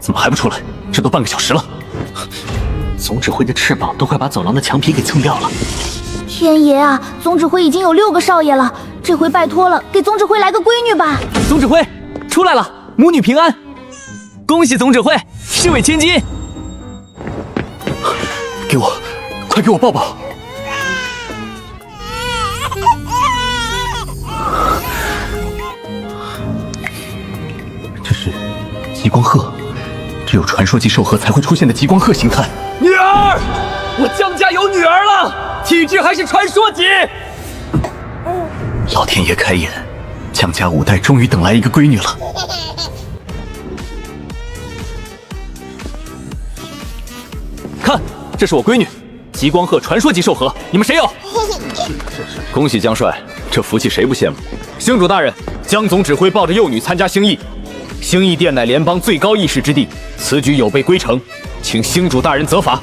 怎么还不出来？这都半个小时了。总指挥的翅膀都快把走廊的墙皮给蹭掉了。天爷啊！总指挥已经有6个少爷了，这回拜托了，给总指挥来个闺女吧。总指挥出来了，母女平安！恭喜总指挥，侍卫千金！给我，快给我抱抱！这是极光鹤，只有传说级兽鹤才会出现的极光鹤形态。女儿，我江家有女儿了，体质还是传说级。老天爷开眼，江家5代终于等来一个闺女了。看，这是我闺女，极光鹤传说级兽鹤，你们谁有？恭喜江帅，这福气谁不羡慕？星主大人，江总指挥抱着幼女参加兴义，兴义殿乃联邦最高议事之地，此举有悖规程，请星主大人责罚。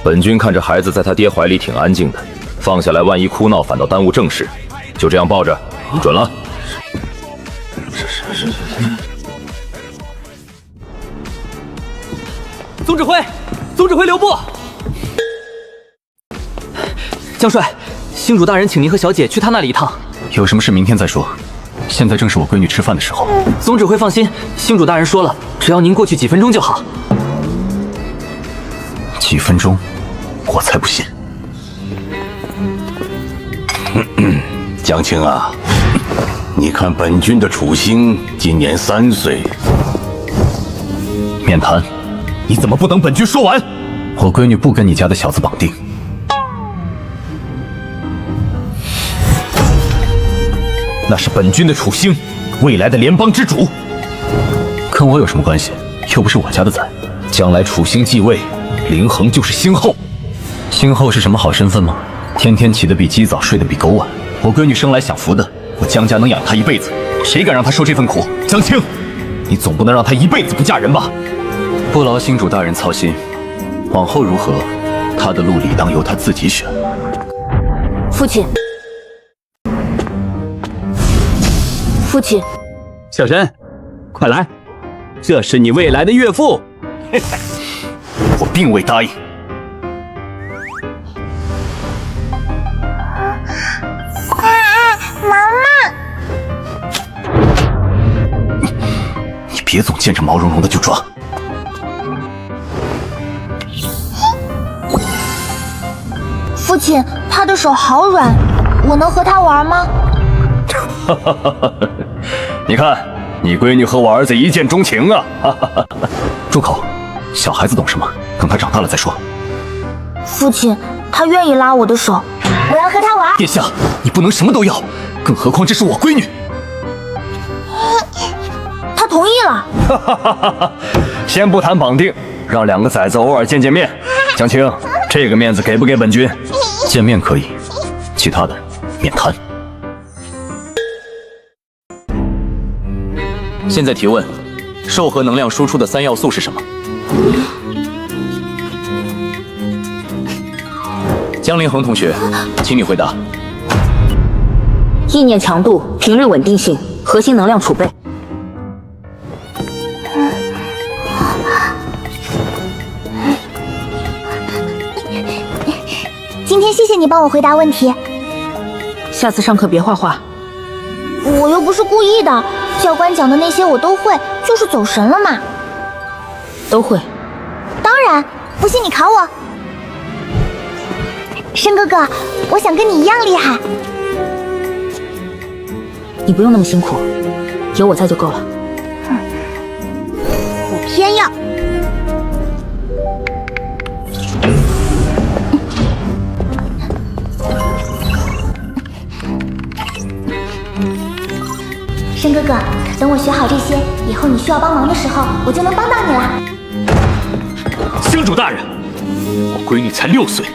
本君看着孩子在他爹怀里挺安静的，放下来万一哭闹反倒耽误正事，就这样抱着，准了。是。总指挥留步！江帅，星主大人请您和小姐去他那里一趟。有什么事明天再说，现在正是我闺女吃饭的时候。总指挥放心，星主大人说了，只要您过去几分钟就好。几分钟？我才不信！江青啊，你看本君的楚星今年3岁。免谈！你怎么不等本君说完？我闺女不跟你家的小子绑定。那是本君的楚星，未来的联邦之主。跟我有什么关系？又不是我家的崽。将来楚星继位，凌恒就是星后。星后是什么好身份吗？天天起得比鸡早，睡得比狗晚。我闺女生来享福的，我江家能养她一辈子，谁敢让她受这份苦？江青，你总不能让她一辈子不嫁人吧？不劳星主大人操心，往后如何，她的路理当由她自己选。父亲，父亲，小申，快来，这是你未来的岳父。我并未答应。妈妈，你别总见着毛茸茸的就抓。父亲，他的手好软，我能和他玩吗？你看，你闺女和我儿子一见钟情啊！住口！小孩子懂什么？等他长大了再说。父亲，他愿意拉我的手，我要和他玩。殿下，你不能什么都要，更何况这是我闺女。他同意了。先不谈绑定，让2个崽子偶尔见见面。江青，这个面子给不给本君？见面可以，其他的免谈。现在提问，兽核能量输出的3要素是什么？江凌恒同学，请你回答。意念强度、频率稳定性、核心能量储备。今天谢谢你帮我回答问题。下次上课别画画。我又不是故意的，教官讲的那些我都会，就是走神了嘛。都会。当然，不信你考我。申哥哥，我想跟你一样厉害。你不用那么辛苦，有我在就够了。我偏要。申哥哥，等我学好这些，以后你需要帮忙的时候，我就能帮到你了。星主大人，我闺女才6岁，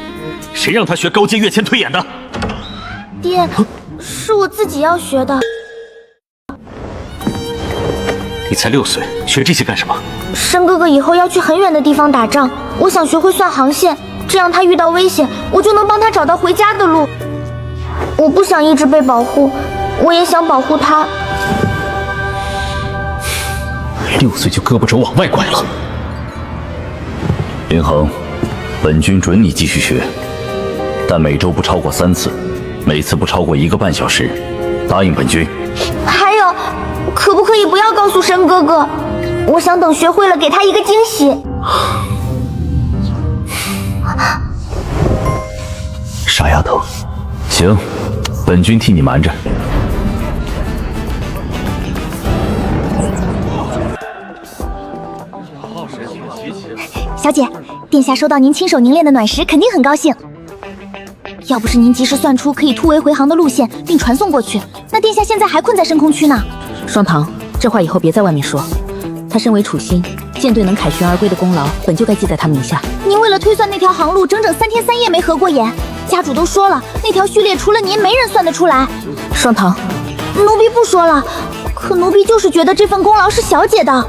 谁让她学高阶跃迁推演的？爹，是我自己要学的。你才6岁，学这些干什么？申哥哥以后要去很远的地方打仗，我想学会算航线，这样他遇到危险，我就能帮他找到回家的路。我不想一直被保护，我也想保护他。 6岁就胳膊肘往外拐了。林恒，本君准你继续学，但每周不超过3次，每次不超过1个半小时。答应本君。还有，可不可以不要告诉申哥哥？我想等学会了给他一个惊喜。傻丫头，行，本君替你瞒着。 小姐，殿下收到您亲手凝练的暖石，肯定很高兴。要不是您及时算出可以突围回航的路线，并传送过去，那殿下现在还困在深空区呢。双堂，这话以后别在外面说。他身为储心，舰队能凯旋而归的功劳，本就该记在他名下。您为了推算那条航路，整整3天3夜没合过眼。家主都说了，那条序列除了您，没人算得出来。双堂，奴婢不说了，可奴婢就是觉得这份功劳是小姐的。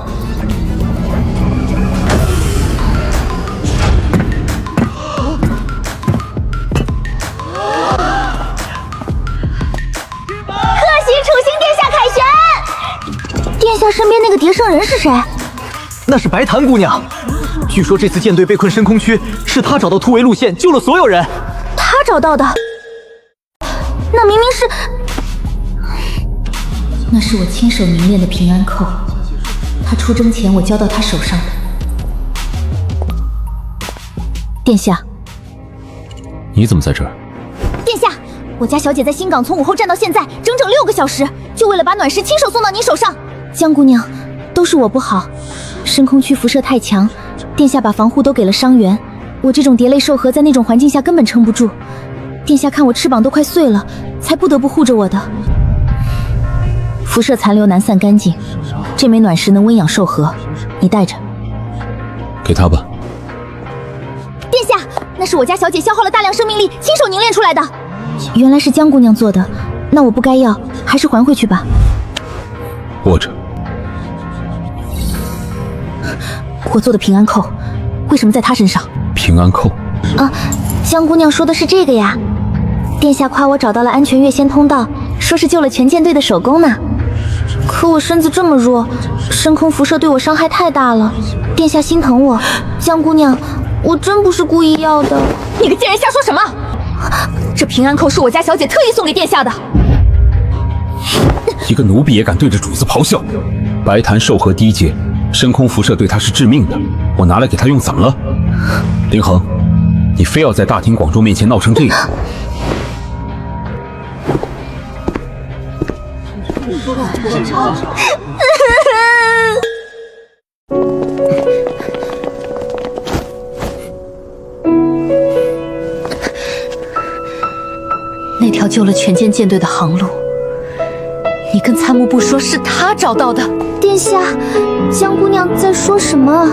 殿下身边那个蝶圣人是谁？那是白檀姑娘。据说这次舰队被困深空区，是她找到突围路线，救了所有人。她找到的？那明明是……那是我亲手凝练的平安扣，她出征前我交到她手上的。殿下，你怎么在这儿？殿下，我家小姐在新港从午后站到现在，整整6个小时，就为了把暖石亲手送到你手上。 江姑娘，都是我不好，深空区辐射太强，殿下把防护都给了伤员，我这种蝶类兽核在那种环境下根本撑不住。殿下看我翅膀都快碎了，才不得不护着我的。辐射残留难散干净，这枚暖石能温养兽核，你带着。给他吧。殿下，那是我家小姐消耗了大量生命力亲手凝练出来的。原来是江姑娘做的，那我不该要，还是还回去吧。握着。 我做的平安扣，为什么在她身上？平安扣啊，江姑娘说的是这个呀。殿下夸我找到了安全越仙通道，说是救了全舰队的首功呢。可我身子这么弱，深空辐射对我伤害太大了。殿下心疼我，江姑娘，我真不是故意要的。你个贱人，瞎说什么？这平安扣是我家小姐特意送给殿下的。一个奴婢也敢对着主子咆哮！白檀兽核低阶。 深空辐射对他是致命的，我拿来给他用怎么了？林恒，你非要在大庭广众面前闹成这样？那条救了全舰舰队的航路，你跟参谋部说是他找到的。殿下，江姑娘在说什么？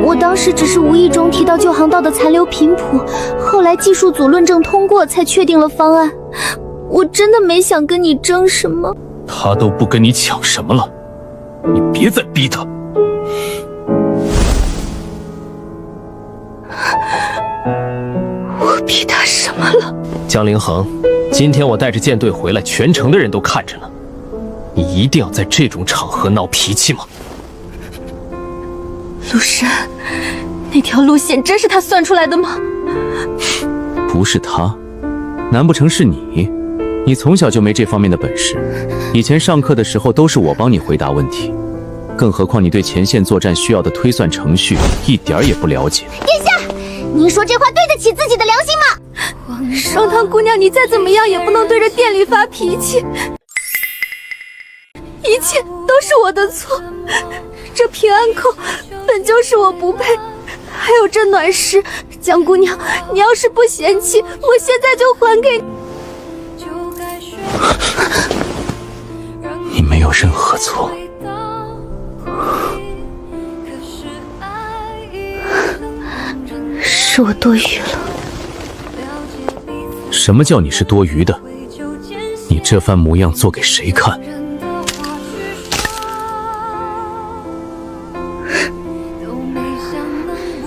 我当时只是无意中提到旧航道的残留频谱，后来技术组论证通过，才确定了方案。我真的没想跟你争什么。他都不跟你抢什么了，你别再逼他。我逼他什么了？江凌恒，今天我带着舰队回来，全城的人都看着呢。你一定要在这种场合闹脾气吗？陆深，那条路线真是他算出来的吗？不是他，难不成是你？你从小就没这方面的本事，以前上课的时候都是我帮你回答问题，更何况你对前线作战需要的推算程序一点儿也不了解。殿下，您说这话对得起自己的良心吗？双堂姑娘，你再怎么样也不能对着店里发脾气，一切都是我的错。这平安扣本就是我不配，还有这暖石，江姑娘，你要是不嫌弃，我现在就还给你。你没有任何错。是我多余了。什么叫你是多余的？你这番模样做给谁看？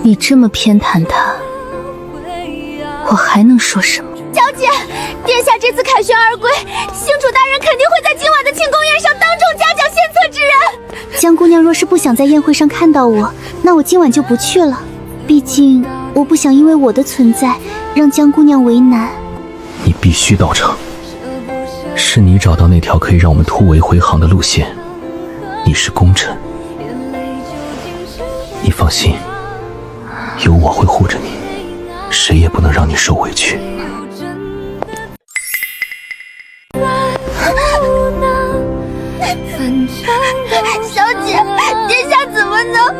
你这么偏袒他，我还能说什么？小姐，殿下这次凯旋而归，星主大人肯定会在今晚的庆功宴上当众嘉奖献策之人。江姑娘若是不想在宴会上看到我，那我今晚就不去了。毕竟我不想因为我的存在让江姑娘为难。你必须到场，是你找到那条可以让我们突围回航的路线。你是功臣，你放心，有我会护着你，谁也不能让你受委屈。小姐，殿下怎么能？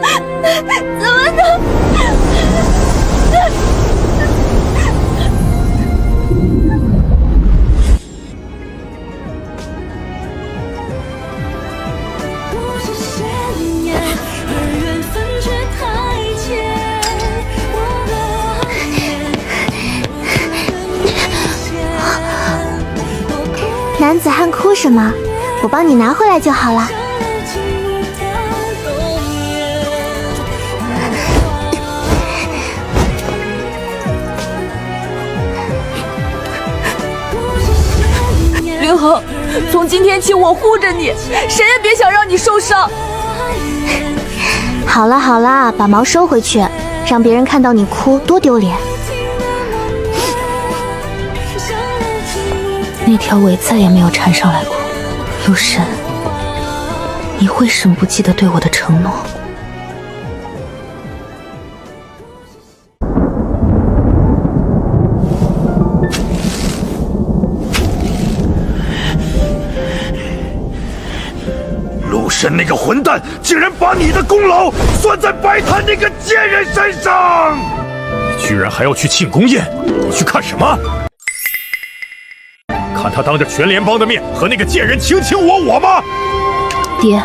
男子汉哭什么？我帮你拿回来就好了。凌恒，从今天起我护着你，谁也别想让你受伤。好了好了，把毛收回去，让别人看到你哭多丢脸。那条尾再也没有缠上来过。陆深，你为什么不记得对我的承诺？陆深那个混蛋，竟然把你的功劳算在白檀那个贱人身上！你居然还要去庆功宴？你去看什么？看他当着全联邦的面和那个贱人卿卿我我吗？爹，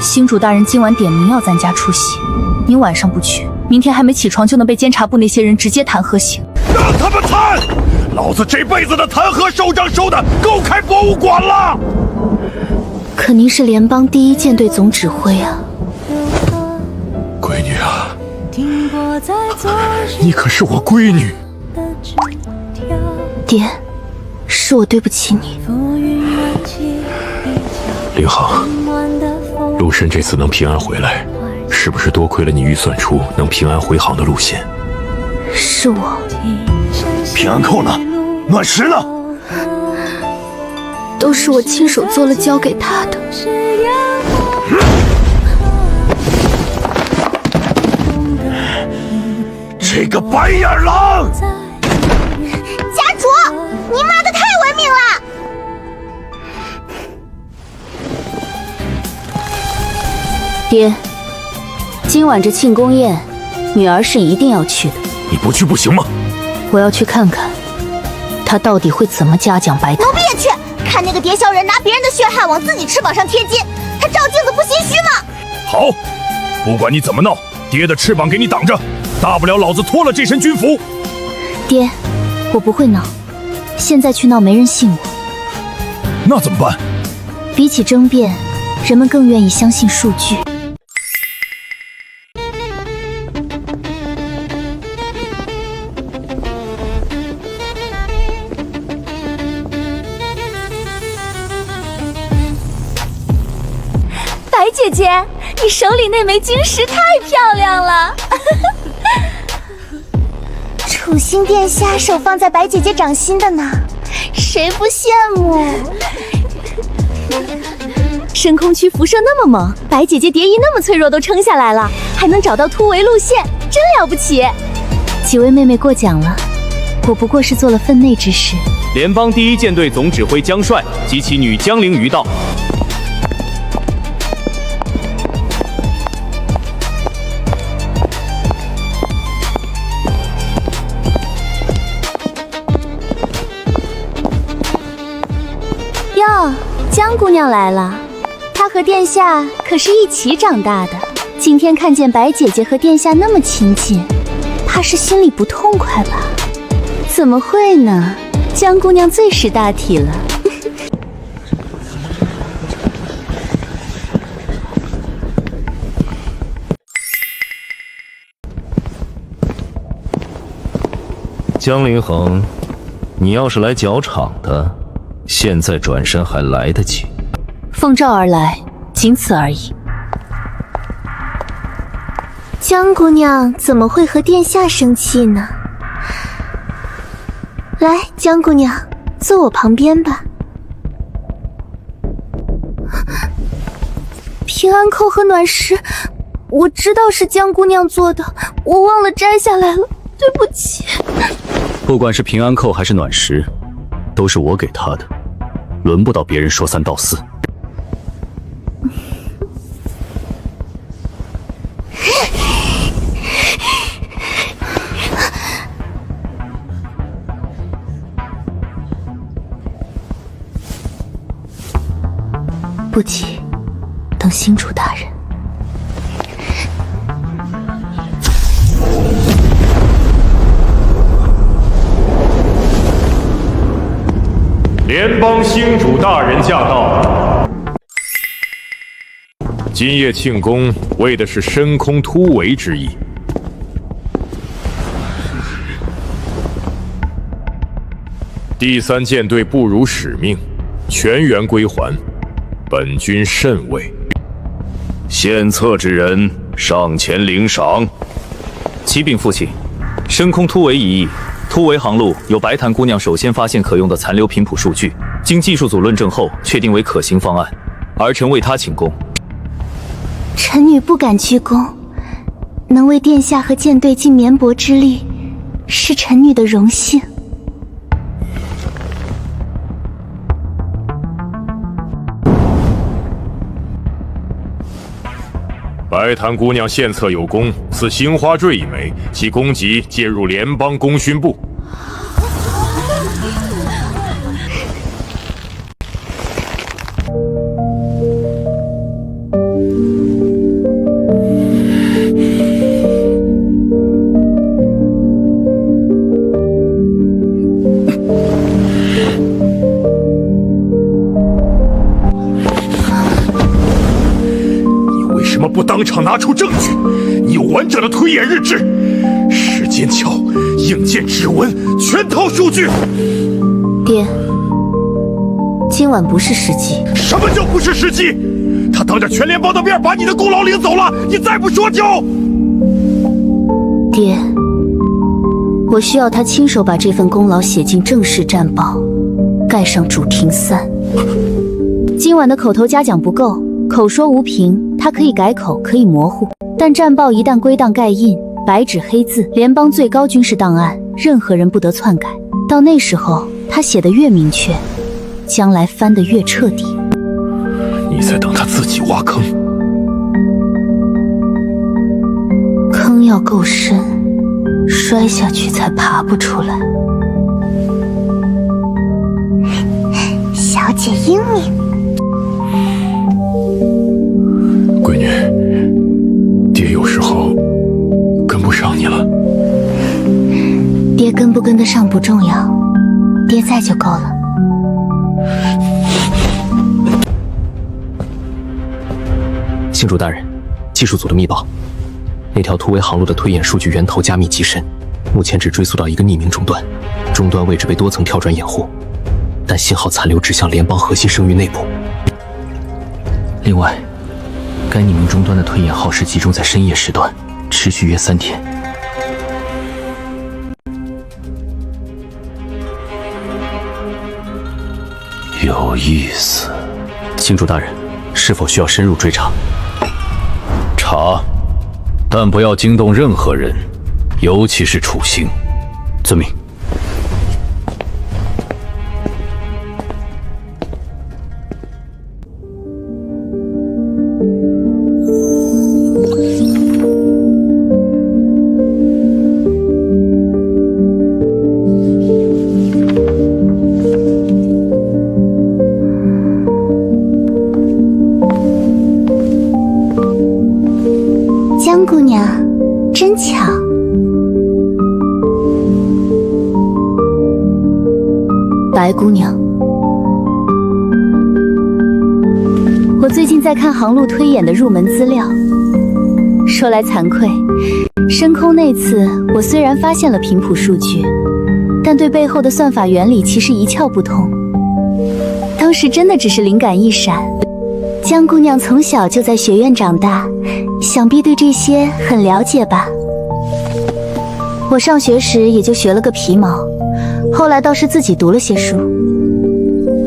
星主大人今晚点名要咱家出席，你晚上不去，明天还没起床就能被监察部那些人直接弹劾刑。让他们弹！老子这辈子的弹劾收账收的够开博物馆了。可您是联邦第1舰队总指挥啊，闺女啊，你可是我闺女。爹，是我对不起你。凌航，陆深这次能平安回来，是不是多亏了你预算出能平安回航的路线？是我。平安扣呢？暖石呢？都是我亲手做了交给他的。这个白眼狼！家主，你妈的太文明了！爹，今晚这庆功宴，女儿是一定要去的。你不去不行吗？我要去看看，他到底会怎么嘉奖白檀。奴婢也去看那个蝶小人拿别人的血汗往自己翅膀上贴金，他照镜子不心虚吗？好，不管你怎么闹，爹的翅膀给你挡着，大不了老子脱了这身军服。爹，我不会闹，现在去闹没人信我。那怎么办？比起争辩，人们更愿意相信数据。白姐姐，你手里那枚晶石太漂亮了。楚心殿下手放在白姐姐掌心的呢，谁不羡慕？深空区辐射那么猛，白姐姐蝶衣那么脆弱都撑下来了，还能找到突围路线，真了不起。几位妹妹过奖了，我不过是做了分内之事。联邦第1舰队总指挥江帅及其女江陵瑜到。哟，江姑娘来了。她和殿下可是一起长大的，今天看见白姐姐和殿下那么亲近，怕是心里不痛快吧？怎么会呢？江姑娘最识大体了。江凌恒，你要是来搅场的，现在转身还来得及。奉诏而来，仅此而已。江姑娘怎么会和殿下生气呢？来，江姑娘，坐我旁边吧。平安扣和暖石，我知道是江姑娘做的，我忘了摘下来了，对不起。不管是平安扣还是暖石，都是我给她的，轮不到别人说三道四。不急，等星主大人。联邦星主大人驾到。今夜庆功，为的是深空突围之意。第3舰队不辱使命，全员归还。本军甚慰。献策之人上前领赏。启禀父亲，深空突围一役，突围航路由白檀姑娘首先发现可用的残留频谱数据，经技术组论证后确定为可行方案，儿臣为他请功。臣女不敢居功，能为殿下和舰队尽绵薄之力，是臣女的荣幸。白檀姑娘献策有功，赐星花坠一枚，其功绩介入联邦功勋部。不当场拿出证据，你有完整的推演日志、时间桥、硬件指纹，全套数据。爹，今晚不是时机。什么叫不是时机？他当着全联邦的面把你的功劳领走了，你再不说就……爹，我需要他亲手把这份功劳写进正式战报，盖上主庭3。今晚的口头嘉奖不够，口说无凭。他可以改口，可以模糊，但战报一旦归档盖印，白纸黑字，联邦最高军事档案，任何人不得篡改。到那时候，他写得越明确，将来翻得越彻底。你在等他自己挖坑？坑要够深，摔下去才爬不出来。小姐英明。闺女，爹有时候跟不上你了。爹跟不跟得上不重要，爹在就够了。星主大人，技术组的密报，那条突围航路的推演数据源头加密极深，目前只追溯到一个匿名终端，终端位置被多层跳转掩护，但信号残留指向联邦核心声域内部。另外，该匿名终端的推演耗时集中在深夜时段，持续约3天。有意思。星主大人，是否需要深入追查？查，但不要惊动任何人，尤其是楚星。遵命。江姑娘，真巧。白姑娘，我最近在看航路推演的入门资料。说来惭愧，深空那次我虽然发现了频谱数据，但对背后的算法原理其实一窍不通。当时真的只是灵感一闪。江姑娘从小就在学院长大，想必对这些很了解吧？我上学时也就学了个皮毛，后来倒是自己读了些书。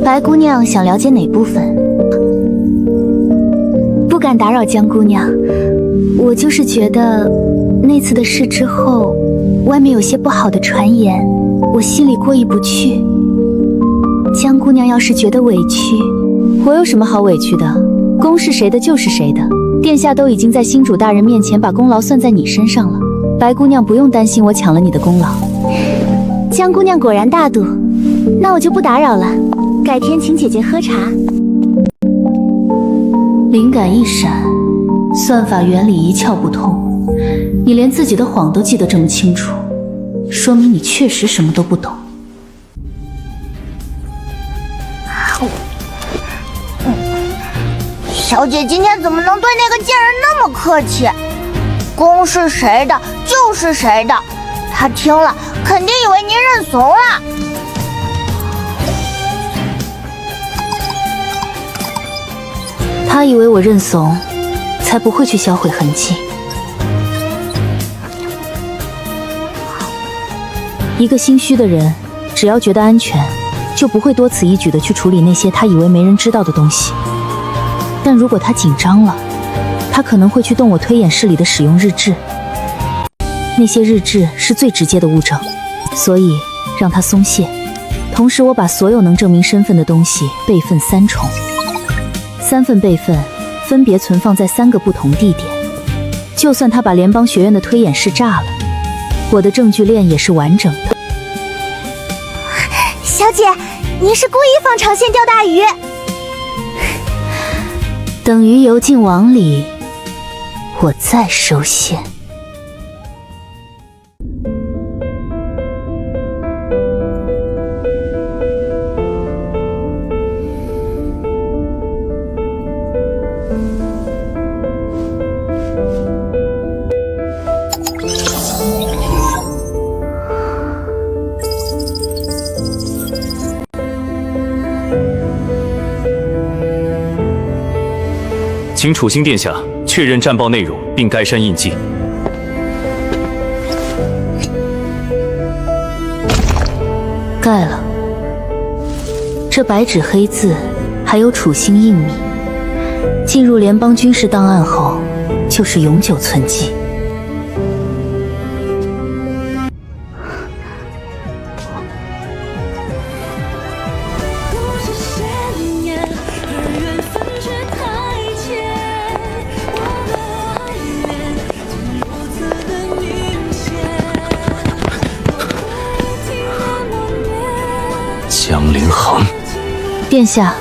白姑娘想了解哪部分？不敢打扰江姑娘，我就是觉得那次的事之后，外面有些不好的传言，我心里过意不去。江姑娘要是觉得委屈，我有什么好委屈的？功是谁的就是谁的，殿下都已经在新主大人面前把功劳算在你身上了，白姑娘不用担心我抢了你的功劳。江姑娘果然大度，那我就不打扰了，改天请姐姐喝茶。灵感一闪，算法原理一窍不通，你连自己的谎都记得这么清楚，说明你确实什么都不懂。小姐今天怎么能对那个贱人那么客气？功是谁的就是谁的，他听了肯定以为您认怂了。他以为我认怂，才不会去销毁痕迹。一个心虚的人，只要觉得安全，就不会多此一举地去处理那些他以为没人知道的东西。但如果他紧张了，他可能会去动我推演室里的使用日志。那些日志是最直接的物证，所以让他松懈。同时，我把所有能证明身份的东西备份3重，3份备份分别存放在3个不同地点。就算他把联邦学院的推演室炸了，我的证据链也是完整的。小姐，您是故意放长线钓大鱼。等鱼游进网里，我再收线。请楚星殿下确认战报内容，并盖删印记。盖了。这白纸黑字还有楚星印谜，进入联邦军事档案后，就是永久存记。江凌恒，殿下，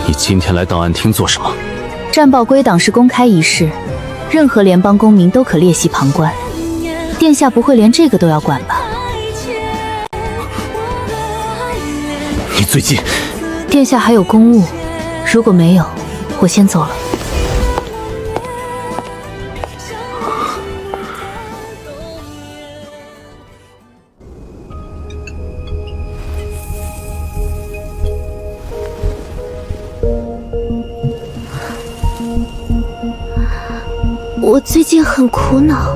你今天来档案厅做什么？战报归档是公开仪式，任何联邦公民都可列席旁观。殿下不会连这个都要管吧？你最近……殿下还有公务，如果没有，我先走了。我最近很苦恼。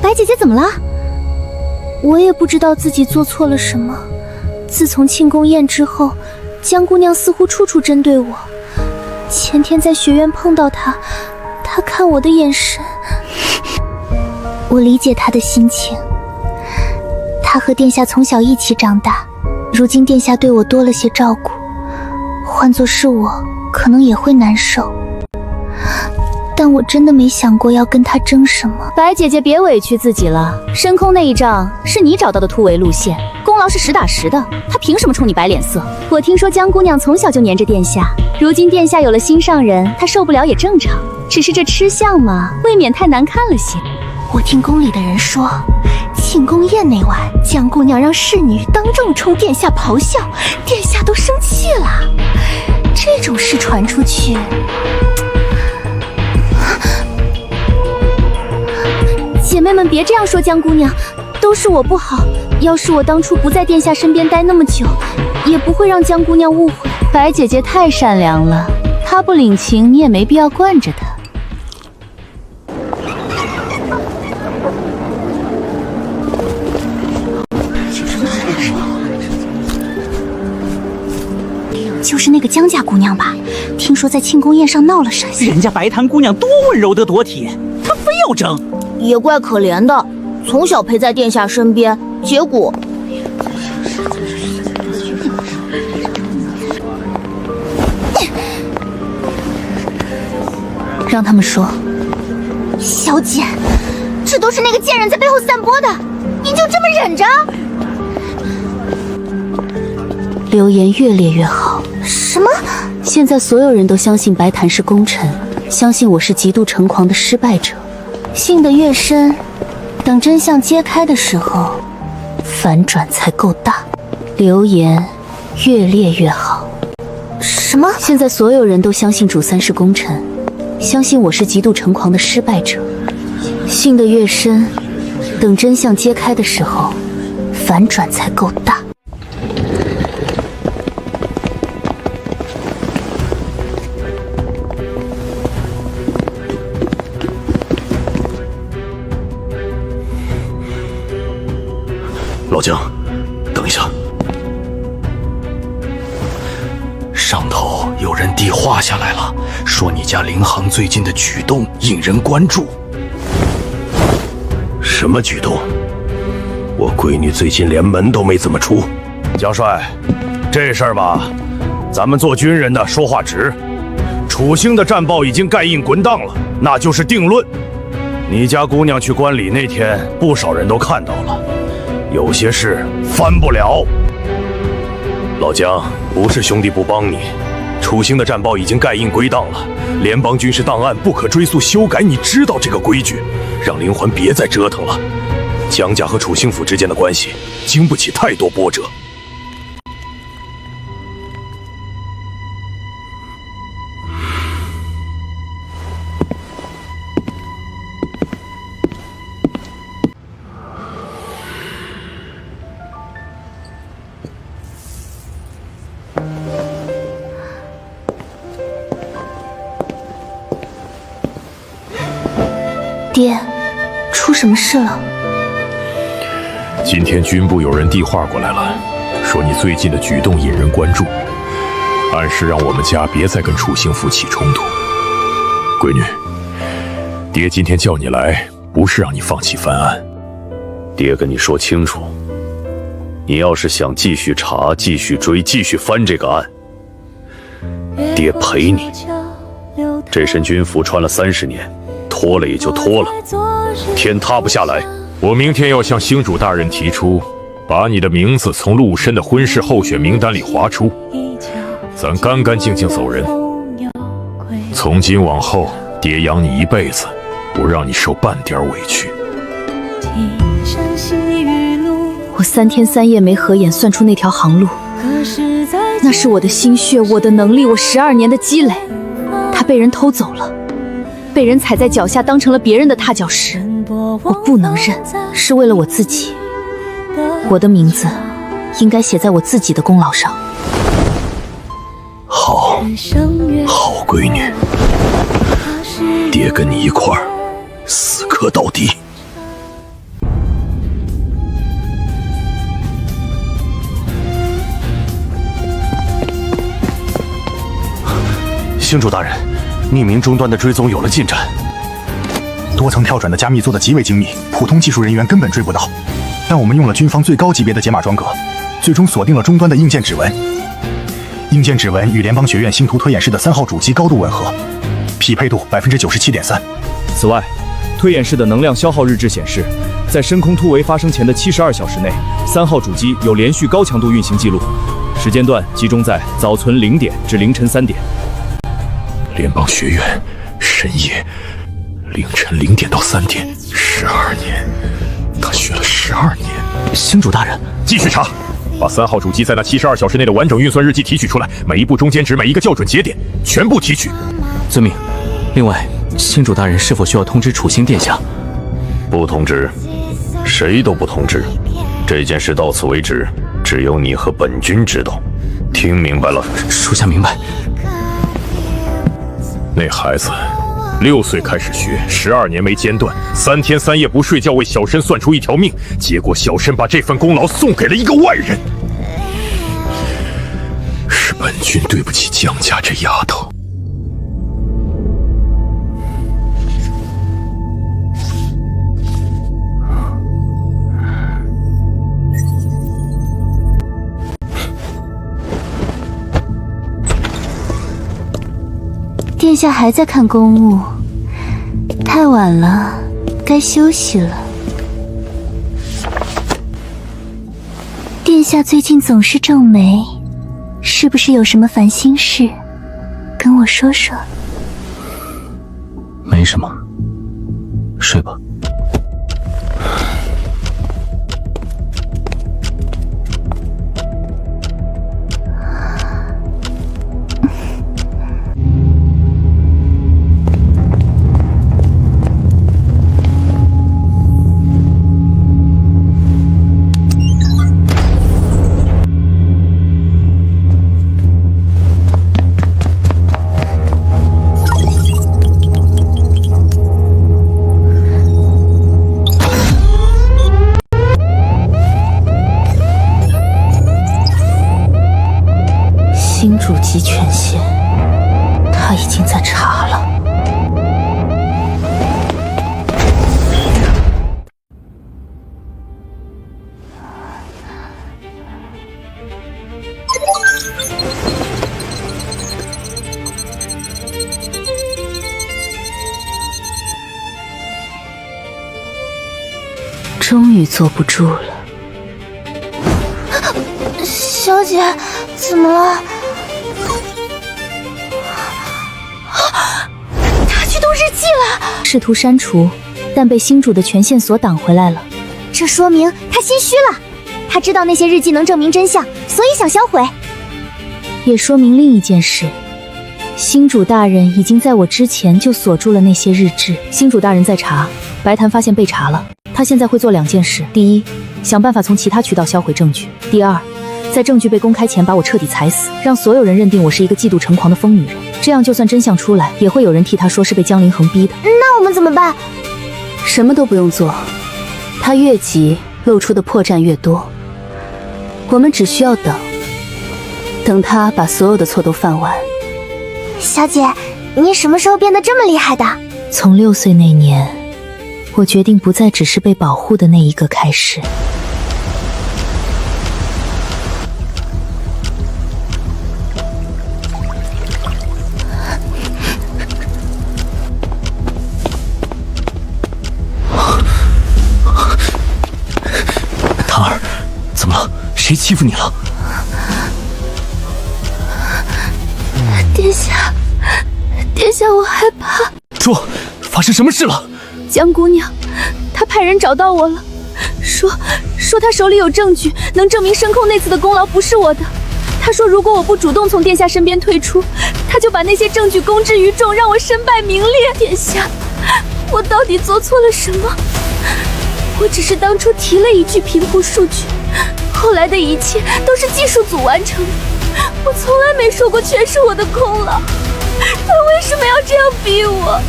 白姐姐怎么了？我也不知道自己做错了什么。自从庆功宴之后，江姑娘似乎处处针对我。前天在学院碰到她，她看我的眼神，我理解她的心情。她和殿下从小一起长大，如今殿下对我多了些照顾，换作是我，可能也会难受。但我真的没想过要跟他争什么。白姐姐别委屈自己了，深空那一仗是你找到的突围路线，功劳是实打实的，他凭什么冲你摆脸色？我听说江姑娘从小就黏着殿下，如今殿下有了心上人，她受不了也正常，只是这吃相嘛，未免太难看了些。我听宫里的人说，庆功宴那晚，江姑娘让侍女当众冲殿下咆哮，殿下都生气了。这种事传出去，姐妹们别这样说江姑娘，都是我不好。要是我当初不在殿下身边待那么久，也不会让江姑娘误会。白姐姐太善良了，她不领情，你也没必要惯着她。就是那个江家姑娘吧？听说在庆功宴上闹了啥？人家白檀姑娘多温柔的躲体，她非要争，也怪可怜的，从小陪在殿下身边，结果……让他们说。小姐，这都是那个贱人在背后散播的，您就这么忍着？流言越烈越好。什么？现在所有人都相信白檀是功臣，相信我是极度成狂的失败者。信得越深，等真相揭开的时候，反转才够大。流言越烈越好。什么？现在所有人都相信主三是功臣，相信我是极度成狂的失败者。信得越深，等真相揭开的时候，反转才够大。老姜，等一下，上头有人递话下来了，说你家凌航最近的举动引人关注。什么举动？我闺女最近连门都没怎么出。江帅，这事儿吧，咱们做军人的说话直。楚兴的战报已经盖印滚档了，那就是定论。你家姑娘去观礼那天，不少人都看到了。有些事翻不了。老姜，不是兄弟不帮你，楚兴的战报已经盖印归档了，联邦军事档案不可追溯修改，你知道这个规矩，让林环别再折腾了。江家和楚兴府之间的关系经不起太多波折。爹，出什么事了？今天军部有人递话过来了，说你最近的举动引人关注，暗示让我们家别再跟楚兴府起冲突。闺女，爹今天叫你来，不是让你放弃翻案。爹跟你说清楚，你要是想继续查、继续追、继续翻这个案，爹陪你。这身军服穿了30年。脱了也就脱了，天塌不下来。我明天要向星主大人提出，把你的名字从陆深的婚事候选名单里划出，咱干干净净走人。从今往后，爹养你一辈子，不让你受半点委屈。我3天3夜没合眼算出那条航路，那是我的心血，我的能力，我12年的积累，它被人偷走了。被人踩在脚下，当成了别人的踏脚石，我不能认，是为了我自己。我的名字应该写在我自己的功劳上。好，好闺女，爹跟你一块儿死磕到底。星主大人，匿名终端的追踪有了进展，多层跳转的加密做得极为精密，普通技术人员根本追不到。但我们用了军方最高级别的解码装格，最终锁定了终端的硬件指纹。硬件指纹与联邦学院星图推演室的3号主机高度吻合，匹配度97.3%。此外，推演室的能量消耗日志显示，在深空突围发生前的72小时内，3号主机有连续高强度运行记录，时间段集中在早晨0点至凌晨3点。联邦学院深夜凌晨0点到3点，12年，他学了12年。星主大人，继续查，把3号主机在那72小时内的完整运算日记提取出来，每一步中间值，每一个校准节点，全部提取。遵命。另外，星主大人是否需要通知楚兴殿下？不通知，谁都不通知。这件事到此为止，只有你和本君知道。听明白了？属下明白。那孩子6岁开始学，12年没间断，3天3夜不睡觉，为小申算出一条命，结果小申把这份功劳送给了一个外人。是本君对不起江家这丫头。殿下还在看公务，太晚了，该休息了。殿下最近总是皱眉，是不是有什么烦心事？跟我说说。没什么，睡吧。星主级权限，他已经在查了。终于坐不住了。小姐，怎么了？他去读日记了，试图删除，但被星主的权限所挡回来了。这说明他心虚了，他知道那些日记能证明真相，所以想销毁。也说明另一件事，星主大人已经在我之前就锁住了那些日志。星主大人在查，白檀发现被查了，他现在会做2件事：第一，想办法从其他渠道销毁证据；第二，在证据被公开前把我彻底踩死，让所有人认定我是一个嫉妒成狂的疯女人。这样就算真相出来，也会有人替他说是被江凌恒逼的。那我们怎么办？什么都不用做，他越急，露出的破绽越多。我们只需要等他把所有的错都犯完。小姐，你什么时候变得这么厉害的？从6岁那年，我决定不再只是被保护的那一个开始。唐儿，怎么了？谁欺负你了？殿下，我害怕。说，发生什么事了？江姑娘，她派人找到我了，说她手里有证据，能证明申控那次的功劳不是我的。她说如果我不主动从殿下身边退出，她就把那些证据公之于众，让我身败名裂。殿下，我到底做错了什么？我只是当初提了一句平铺数据，后来的一切都是技术组完成的，我从来没说过全是我的功劳。他为什么要这样逼我？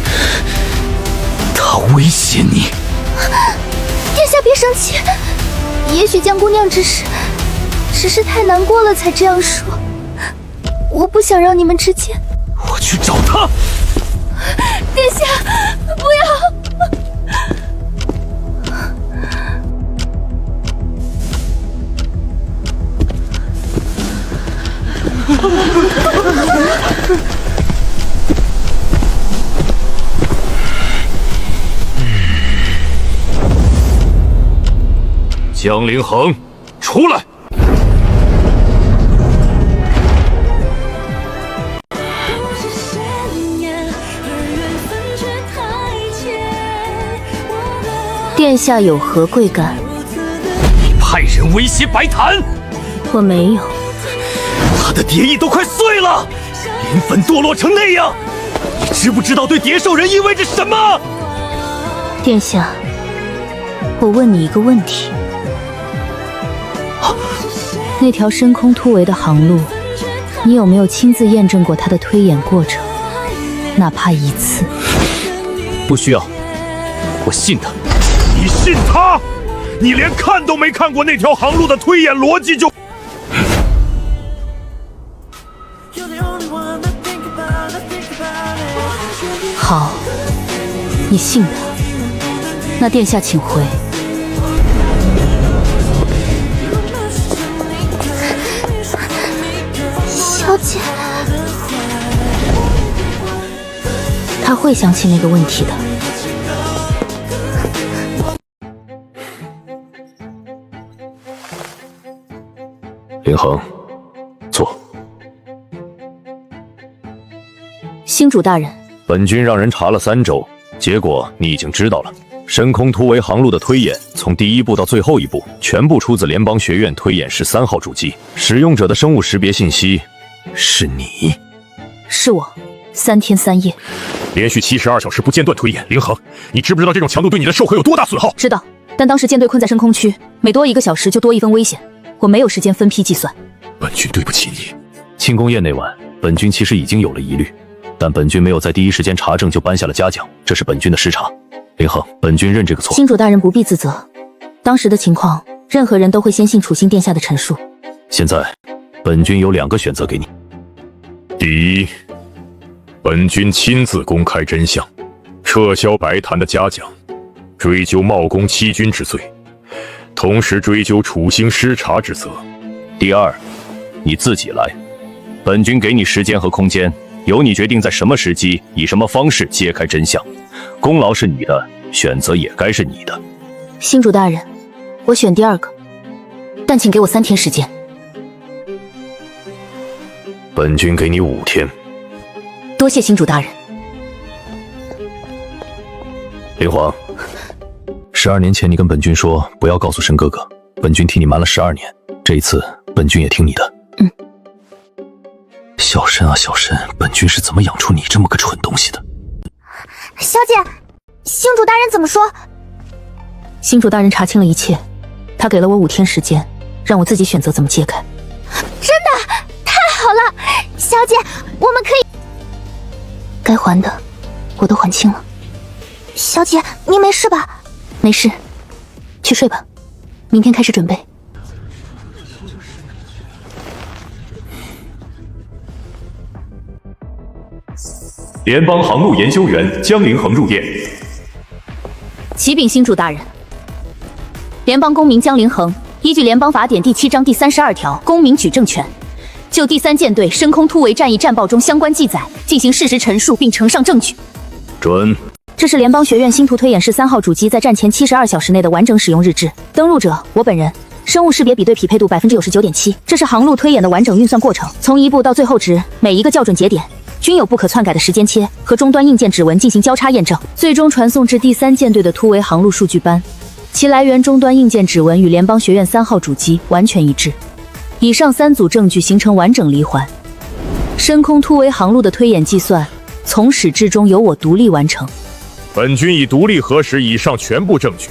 他威胁你？殿下别生气，也许江姑娘只是太难过了才这样说。我不想让你们之间……我去找他。殿下，不要！江凌恒，出来！殿下有何贵干？你派人威胁白檀？我没有。他的蝶翼都快碎了，灵粉堕落成那样，你知不知道对蝶兽人意味着什么？殿下，我问你一个问题，那条深空突围的航路，你有没有亲自验证过它的推演过程？哪怕一次。不需要，我信他。你信他？你连看都没看过那条航路的推演逻辑就……好，你信他。那殿下请回。小姐，他会想起那个问题的。林恒，坐。星主大人，本军让人查了3周，结果你已经知道了。深空突围航路的推演，从第1步到最后一步，全部出自联邦学院推演室3号主机，使用者的生物识别信息是你。是我，3天3夜，连续72小时不间断推演。林恒，你知不知道这种强度对你的寿核有多大损耗？知道，但当时舰队困在深空区，每多1个小时就多1分危险，我没有时间分批计算。本军对不起你。庆功宴那晚，本军其实已经有了疑虑，但本军没有在第一时间查证就颁下了嘉奖，这是本军的失察。林恒，本军认这个错。星主大人不必自责，当时的情况，任何人都会先信楚星殿下的陈述。现在，本军有2个选择给你。第一，本军亲自公开真相，撤销白檀的嘉奖，追究冒功欺君之罪，同时追究楚星失察之责。第二，你自己来，本军给你时间和空间，由你决定在什么时机，以什么方式揭开真相。功劳是你的，选择也该是你的。星主大人，我选第2个，但请给我3天时间。本军给你5天。多谢星主大人。林皇，12年前你跟本军说不要告诉申哥哥，本军替你瞒了12年，这一次本军也听你的。小申啊小申，本军是怎么养出你这么个蠢东西的？小姐，星主大人怎么说？星主大人查清了一切，他给了我5天时间，让我自己选择怎么揭开。真的太好了，小姐，我们可以……该还的我都还清了。小姐，你没事吧？没事，去睡吧，明天开始准备。联邦航路研究员江凌恒入殿。启禀星主大人，联邦公民江凌恒依据联邦法典第7章第32条公民举证权，就第3舰队深空突围战役战报中相关记载进行事实陈述，并呈上证据。准。这是联邦学院星图推演室3号主机在战前72小时内的完整使用日志。登录者我本人，生物识别比对匹配度99.7%。这是航路推演的完整运算过程，从1步到最后值，每一个校准节点均有不可篡改的时间切和终端硬件指纹进行交叉验证，最终传送至第3舰队的突围航路数据班，其来源终端硬件指纹与联邦学院3号主机完全一致。以上3组证据形成完整离环，深空突围航路的推演计算从始至终由我独立完成。本军已独立核实以上全部证据，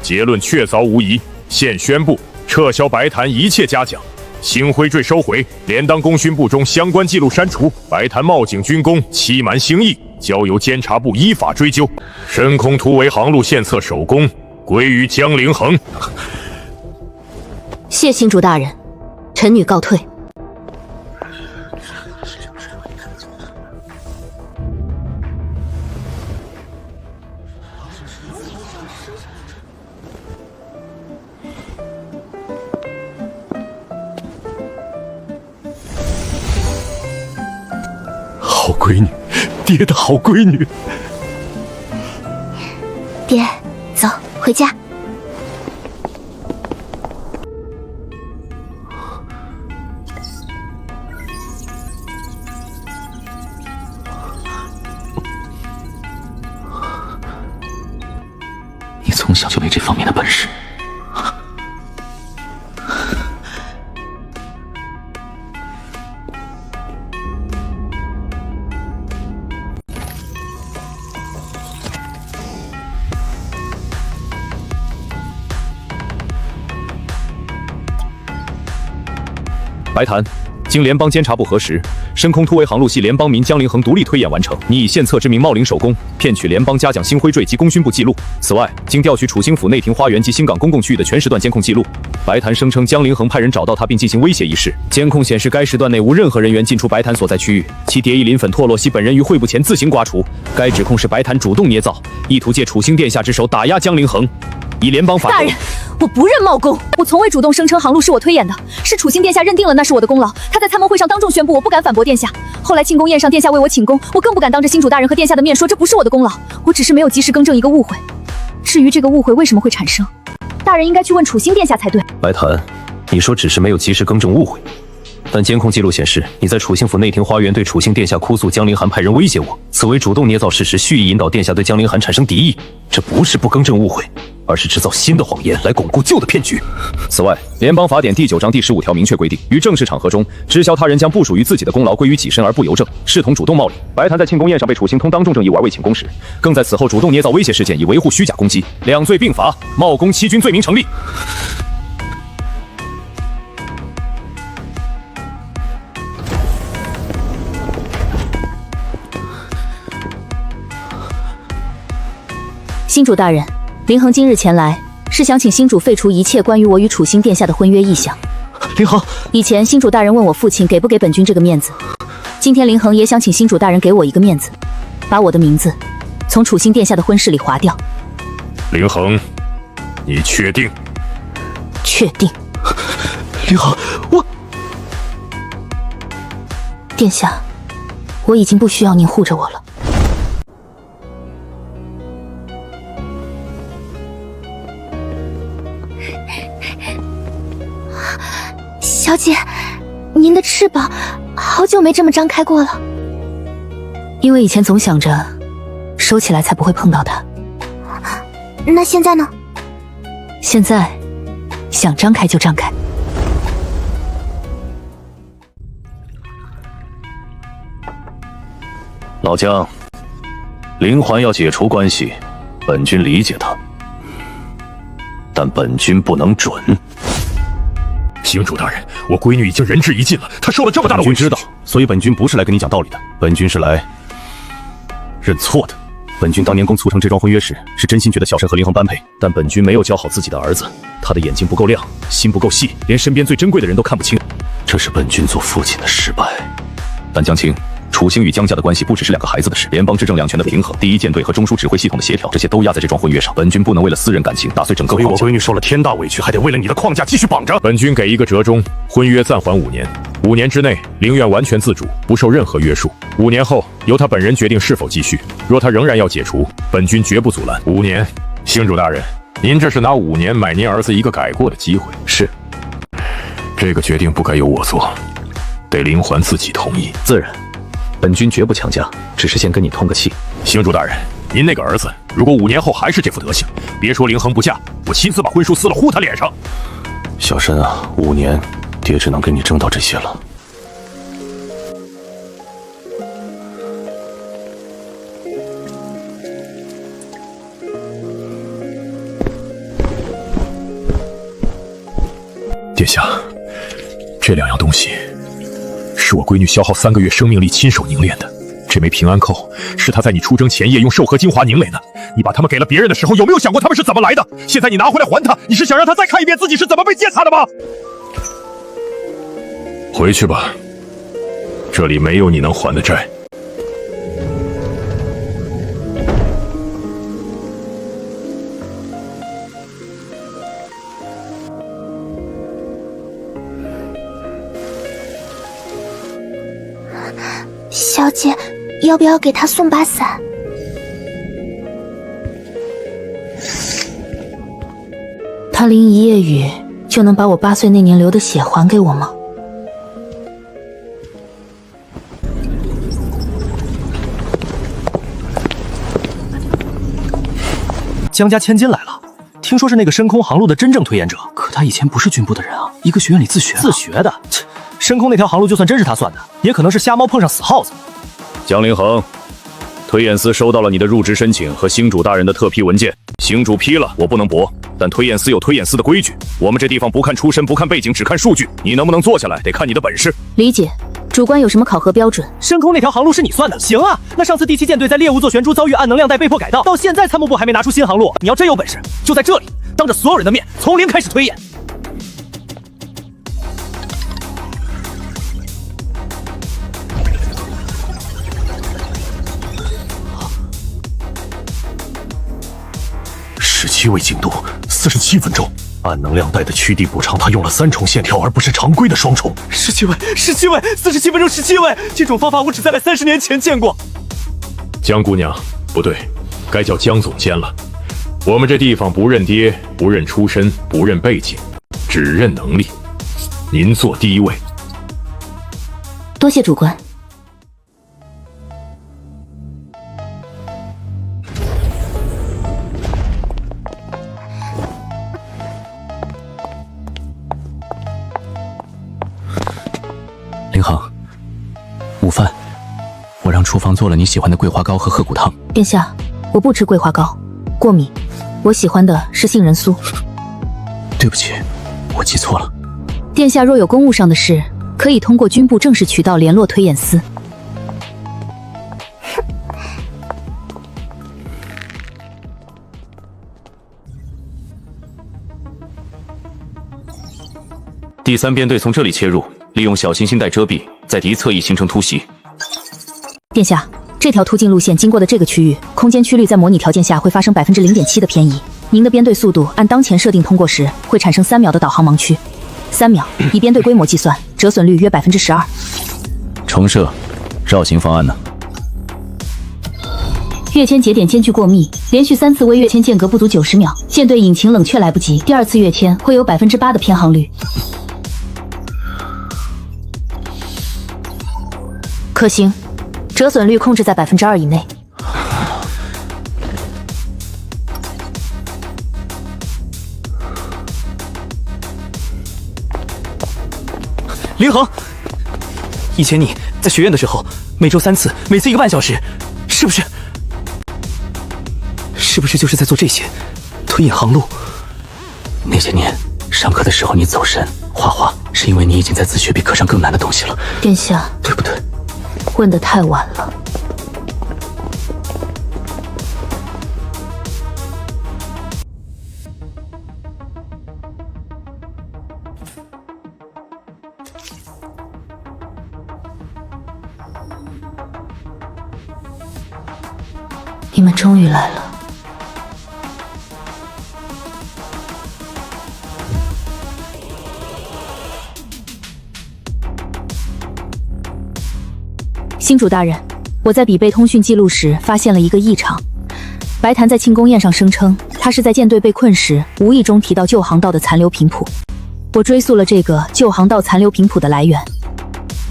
结论确凿无疑，现宣布撤销白檀一切嘉奖，星辉坠收回，联当功勋簿中相关记录删除，白檀冒警军功欺瞒星裔，交由监察部依法追究。深空突围航路献策首功归于江凌恒。谢星主大人，臣女告退。好闺女，爹的好闺女。爹，走，回家。你从小就没这方面的本事。白檀，经联邦监察部核实，深空突围航路系联邦民江凌恒独立推演完成。你以献策之名冒领手工，骗取联邦嘉奖星徽坠及功勋部记录。此外，经调取楚兴府内廷花园及新港公共区域的全时段监控记录，白檀声称江凌恒派人找到他并进行威胁一事。监控显示该时段内无任何人员进出白檀所在区域，其蝶翼磷粉唾落系本人于会晤前自行刮除。该指控是白檀主动捏造，意图借楚兴殿下之手打压江凌恒。以联邦法大人，我不认冒功，我从未主动声称航路是我推演的，是楚兴殿下认定了那是我的功劳。他在参谋会上当众宣布，我不敢反驳殿下。后来庆功宴上，殿下为我请功，我更不敢当着新主大人和殿下的面说这不是我的功劳。我只是没有及时更正一个误会。至于这个误会为什么会产生，大人应该去问楚兴殿下才对。白檀，你说只是没有及时更正误会，但监控记录显示，你在楚兴府内廷花园对楚兴殿下哭诉江凌寒派人威胁我，此为主动捏造事实，蓄意引导殿下对江凌寒产生敌意。这不是不更正误会，而是制造新的谎言来巩固旧的骗局。此外，联邦法典第9章第15条明确规定，于正式场合中知晓他人将不属于自己的功劳归于己身而不由正，视同主动冒领。白檀在庆功宴上被楚兴通当众正义而未请功时，更在此后主动捏造威胁事件以维护虚假攻击，两罪并罚，冒功欺君罪名成立。新主大人，凌恒今日前来，是想请新主废除一切关于我与楚兴殿下的婚约意向。凌恒，以前新主大人问我父亲给不给本君这个面子，今天凌恒也想请新主大人给我一个面子，把我的名字从楚兴殿下的婚事里划掉。凌恒，你确定？确定。凌恒，我……殿下，我已经不需要您护着我了。小姐，您的翅膀好久没这么张开过了。因为以前总想着收起来才不会碰到它。那现在呢？现在想张开就张开。老姜，林环要解除关系，本君理解他，但本君不能准。星主大人，我闺女已经仁至义尽了，她受了这么大的委屈。本君知道，所以本君不是来跟你讲道理的，本君是来认错的。本君当年共促成这桩婚约时，是真心觉得小神和凌恒般配，但本君没有教好自己的儿子，他的眼睛不够亮，心不够细，连身边最珍贵的人都看不清，这是本君做父亲的失败。但江青，楚兴与江家的关系不只是两个孩子的事，联邦执政两权的平衡，第一舰队和中枢指挥系统的协调，这些都压在这桩婚约上。本君不能为了私人感情打碎整个框架。所以我闺女受了天大委屈，还得为了你的框架继续绑着。本君给一个折中，婚约暂缓5年，5年之内陵苑完全自主，不受任何约束。5年后由他本人决定是否继续。若他仍然要解除，本君绝不阻拦。5年，星主大人，您这是拿5年买您儿子一个改过的机会。是，这个决定不该由我做，得林环自己同意。自然。本君绝不强加，只是先跟你通个气。星主大人，您那个儿子如果5年后还是这副德行，别说凌恒不嫁，我亲自把婚书撕了呼他脸上。小申啊，5年，爹只能跟你争到这些了。殿下，这2样东西是我闺女消耗3个月生命力亲手凝练的。这枚平安扣是她在你出征前夜用寿和精华凝练的。你把它们给了别人的时候，有没有想过他们是怎么来的？现在你拿回来还她，你是想让她再看一遍自己是怎么被践踏的吗？回去吧，这里没有你能还的债。小姐，要不要给他送把伞？他淋一夜雨就能把我8岁那年流的血还给我吗？江家千金来了，听说是那个深空航路的真正推演者。可他以前不是军部的人啊，一个学院里自学的。自学的？深空那条航路就算真是他算的，也可能是瞎猫碰上死耗子。江凌恒，推演司收到了你的入职申请和星主大人的特批文件，星主批了，我不能驳。但推演司有推演司的规矩，我们这地方不看出身，不看背景，只看数据。你能不能做下来，得看你的本事。理解。主官有什么考核标准？深空那条航路是你算的？行啊，那上次第7舰队在猎物座悬珠遭遇暗能量带被迫改道，到现在参谋部还没拿出新航路。你要真有本事，就在这里当着所有人的面从零开始推演。17位进度，47分钟。暗能量带的驱地补偿，他用了3重线条，而不是常规的双重。17位，47分钟17位，这种方法我只在30年前见过。江姑娘，不对，该叫江总监了。我们这地方不认爹，不认出身，不认背景，只认能力。您坐第一位。多谢主官。林航，午饭，我让厨房做了你喜欢的桂花糕和鹤骨汤。殿下，我不吃桂花糕，过敏。我喜欢的是杏仁酥。对不起，我记错了。殿下若有公务上的事，可以通过军部正式渠道联络推演司。第3编队从这里切入，利用小行星带遮蔽，在敌侧翼形成突袭。殿下，这条突进路线经过的这个区域，空间曲率在模拟条件下会发生0.7%的偏移。您的编队速度按当前设定通过时，会产生3秒的导航盲区。3秒，以编队规模计算，折损率约12%。重设，绕行方案呢？跃迁节点间距过密，连续3次微跃迁间隔不足90秒，舰队引擎冷却来不及，第2次跃迁会有8%的偏航率。可行，折损率控制在2%以内。林恒，以前你在学院的时候，每周3次，每次1个半小时，是不是就是在做这些推演航路？那些年上课的时候你走神画画，是因为你已经在自学比课上更难的东西了。殿下，对不对？问得太晚了。你们终于来了。星主大人，我在比背通讯记录时发现了一个异常。白檀在庆功宴上声称，他是在舰队被困时无意中提到旧航道的残留频谱。我追溯了这个旧航道残留频谱的来源。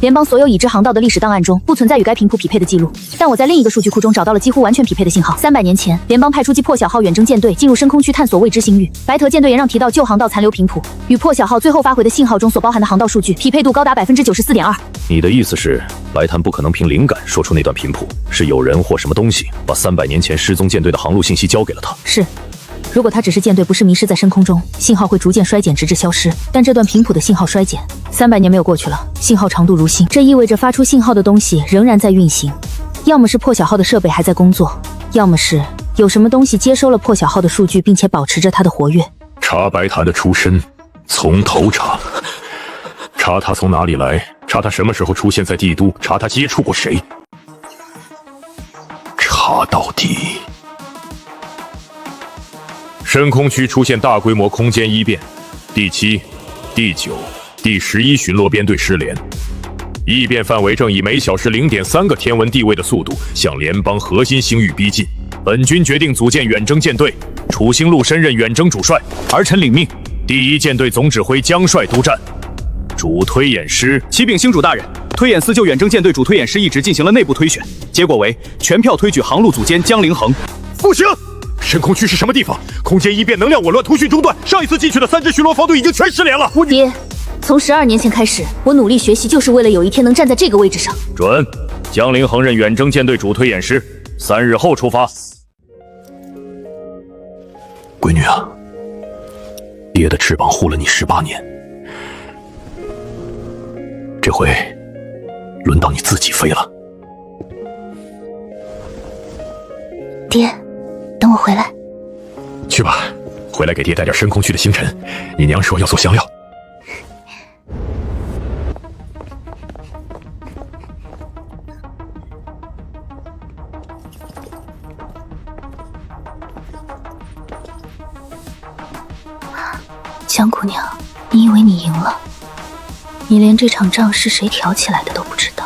联邦所有已知航道的历史档案中不存在与该频谱匹配的记录，但我在另一个数据库中找到了几乎完全匹配的信号。300年前，联邦派出击破晓号远征舰队进入深空区探索未知星域，白蛇舰队也让提到旧航道残留频谱，与破晓号最后发回的信号中所包含的航道数据匹配度高达94.2%。你的意思是，白檀不可能凭灵感说出那段频谱，是有人或什么东西把300年前失踪舰队的航路信息交给了他？是。如果他只是舰队不是迷失在深空中，信号会逐渐衰减直至消失。但这段频谱的信号衰减，300年没有过去了，信号长度如新，这意味着发出信号的东西仍然在运行。要么是破晓号的设备还在工作，要么是有什么东西接收了破晓号的数据，并且保持着它的活跃。查白檀的出身，从头查，查他从哪里来，查他什么时候出现在帝都，查他接触过谁，查到底。深空区出现大规模空间异变，第7、第9、第11巡逻编队失联，异变范围正以每小时0.3个天文地位的速度向联邦核心星域逼近。本军决定组建远征舰队，楚星陆升任远征主帅，儿臣领命。第1舰队总指挥江帅督战，主推演师启禀星主大人，推演司就远征舰队主推演师一职进行了内部推选，结果为全票推举航路组监江凌恒。不行！深空区是什么地方？空间异变，能量紊乱，通讯中断。上一次进去的3支巡逻方队已经全失联了。爹，从12年前开始，我努力学习，就是为了有一天能站在这个位置上。准，江凌恒任远征舰队主推演师， 3日后出发。闺女啊，爹的翅膀护了你18年，这回轮到你自己飞了。爹，等我回来。去吧，回来给爹带点深空区的星辰。你娘说要做香料。江姑娘，你以为你赢了？你连这场仗是谁挑起来的都不知道。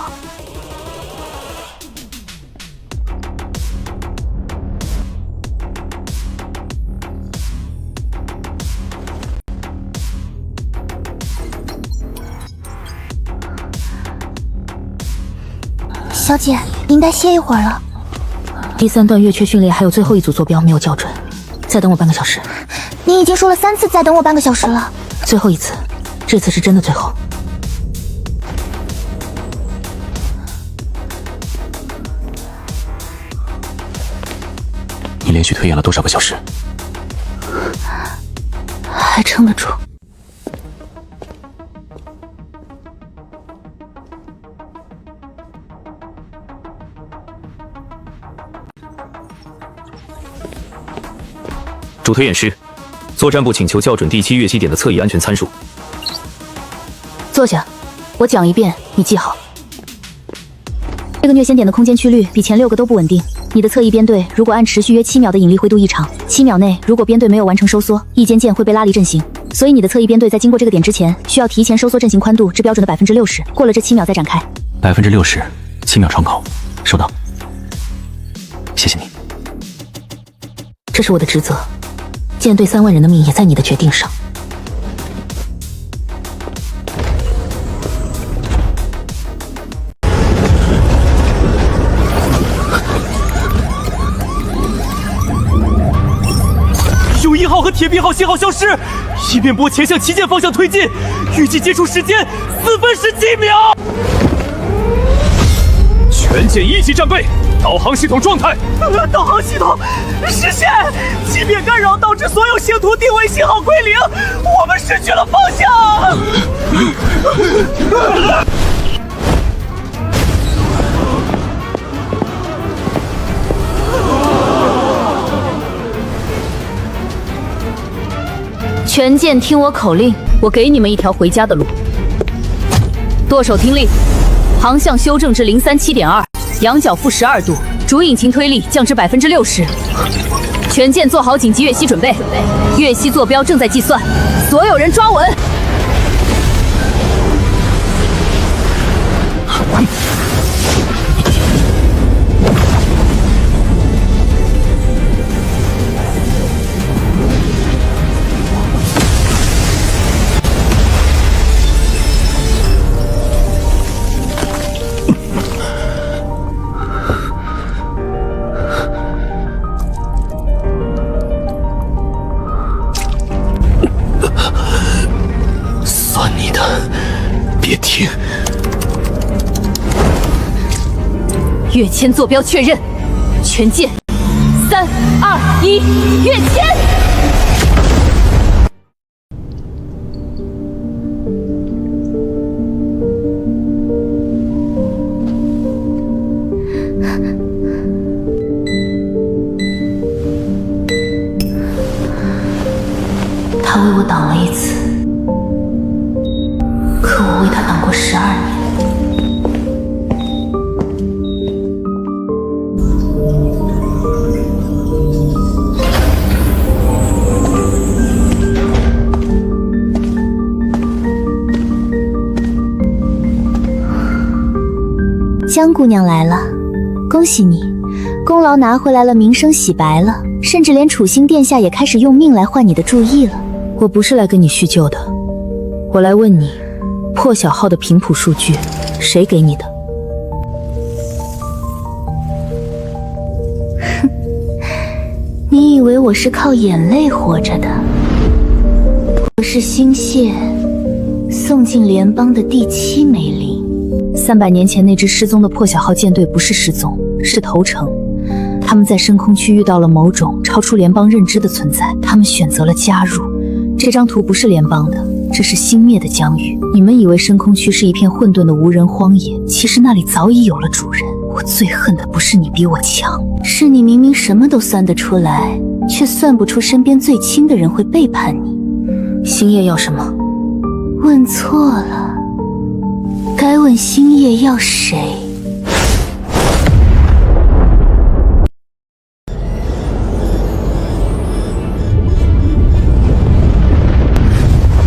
小姐，应该歇一会儿了。第3段月缺训练还有最后一组坐标没有校准，再等我半个小时。你已经说了3次再等我半个小时了。最后一次，这次是真的最后。你连续推演了多少个小时？还撑得住。主推演师，作战部请求校准第7月期点的侧翼安全参数。坐下，我讲一遍，你记好。这个虐先点的空间曲率比前6个都不稳定。你的侧翼编队如果按持续约7秒的引力回度异常，7秒内如果编队没有完成收缩，翼间舰会被拉离阵型。所以你的侧翼编队在经过这个点之前，需要提前收缩阵型宽度至标准的60%，过了这7秒再展开。60%，7秒窗口，收到。谢谢你。这是我的职责。舰队3万人的命也在你的决定上。友谊号和铁臂号信号消失，一边波前向旗舰方向推进，预计接触时间4分17秒。全舰1级战备，导航系统状态。导航系统实现，欺骗干扰导致所有星图定位信号归零，我们失去了方向。全舰听我口令，我给你们一条回家的路。舵手听令，航向修正至037.2，仰角负12度，主引擎推力降至60%。全舰做好紧急越息准备，越息坐标正在计算，所有人抓稳。跃迁坐标确认，全舰，3、2、1，跃迁！他为我挡了一次，可我为他挡过12年。江姑娘来了，恭喜你，功劳拿回来了，名声洗白了，甚至连楚星殿下也开始用命来换你的注意了。我不是来跟你叙旧的，我来问你，破晓号的频谱数据谁给你的？哼，你以为我是靠眼泪活着的？我是星线送进联邦的第7美灵。300年前那支失踪的破晓号舰队不是失踪，是投诚。他们在深空区遇到了某种超出联邦认知的存在，他们选择了加入。这张图不是联邦的，这是星灭的疆域。你们以为深空区是一片混沌的无人荒野，其实那里早已有了主人。我最恨的不是你比我强，是你明明什么都算得出来，却算不出身边最亲的人会背叛你。星夜要什么？问错了，该问星夜要谁。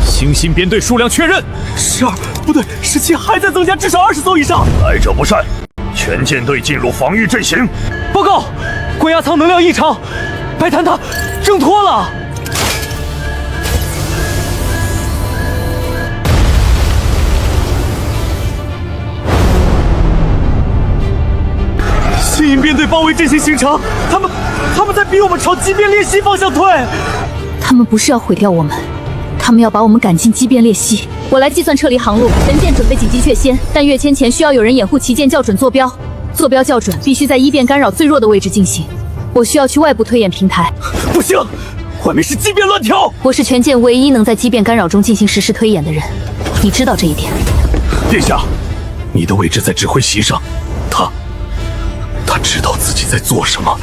星星编队数量确认，12不对，17还在增加，至少20艘以上。来者不善，全舰队进入防御阵型。报告，关押舱能量异常，白檀他挣脱了。新营编队包围阵型形成，他们在逼我们朝畸变裂隙方向退。他们不是要毁掉我们，他们要把我们赶进畸变裂隙。我来计算撤离航路，全舰准备紧急跃迁，但跃迁前需要有人掩护旗舰校准坐标，坐标校准必须在异变干扰最弱的位置进行。我需要去外部推演平台。不行，外面是畸变乱跳。我是全舰唯一能在畸变干扰中进行实时推演的人，你知道这一点。殿下，你的位置在指挥席上，他知道自己在做什么。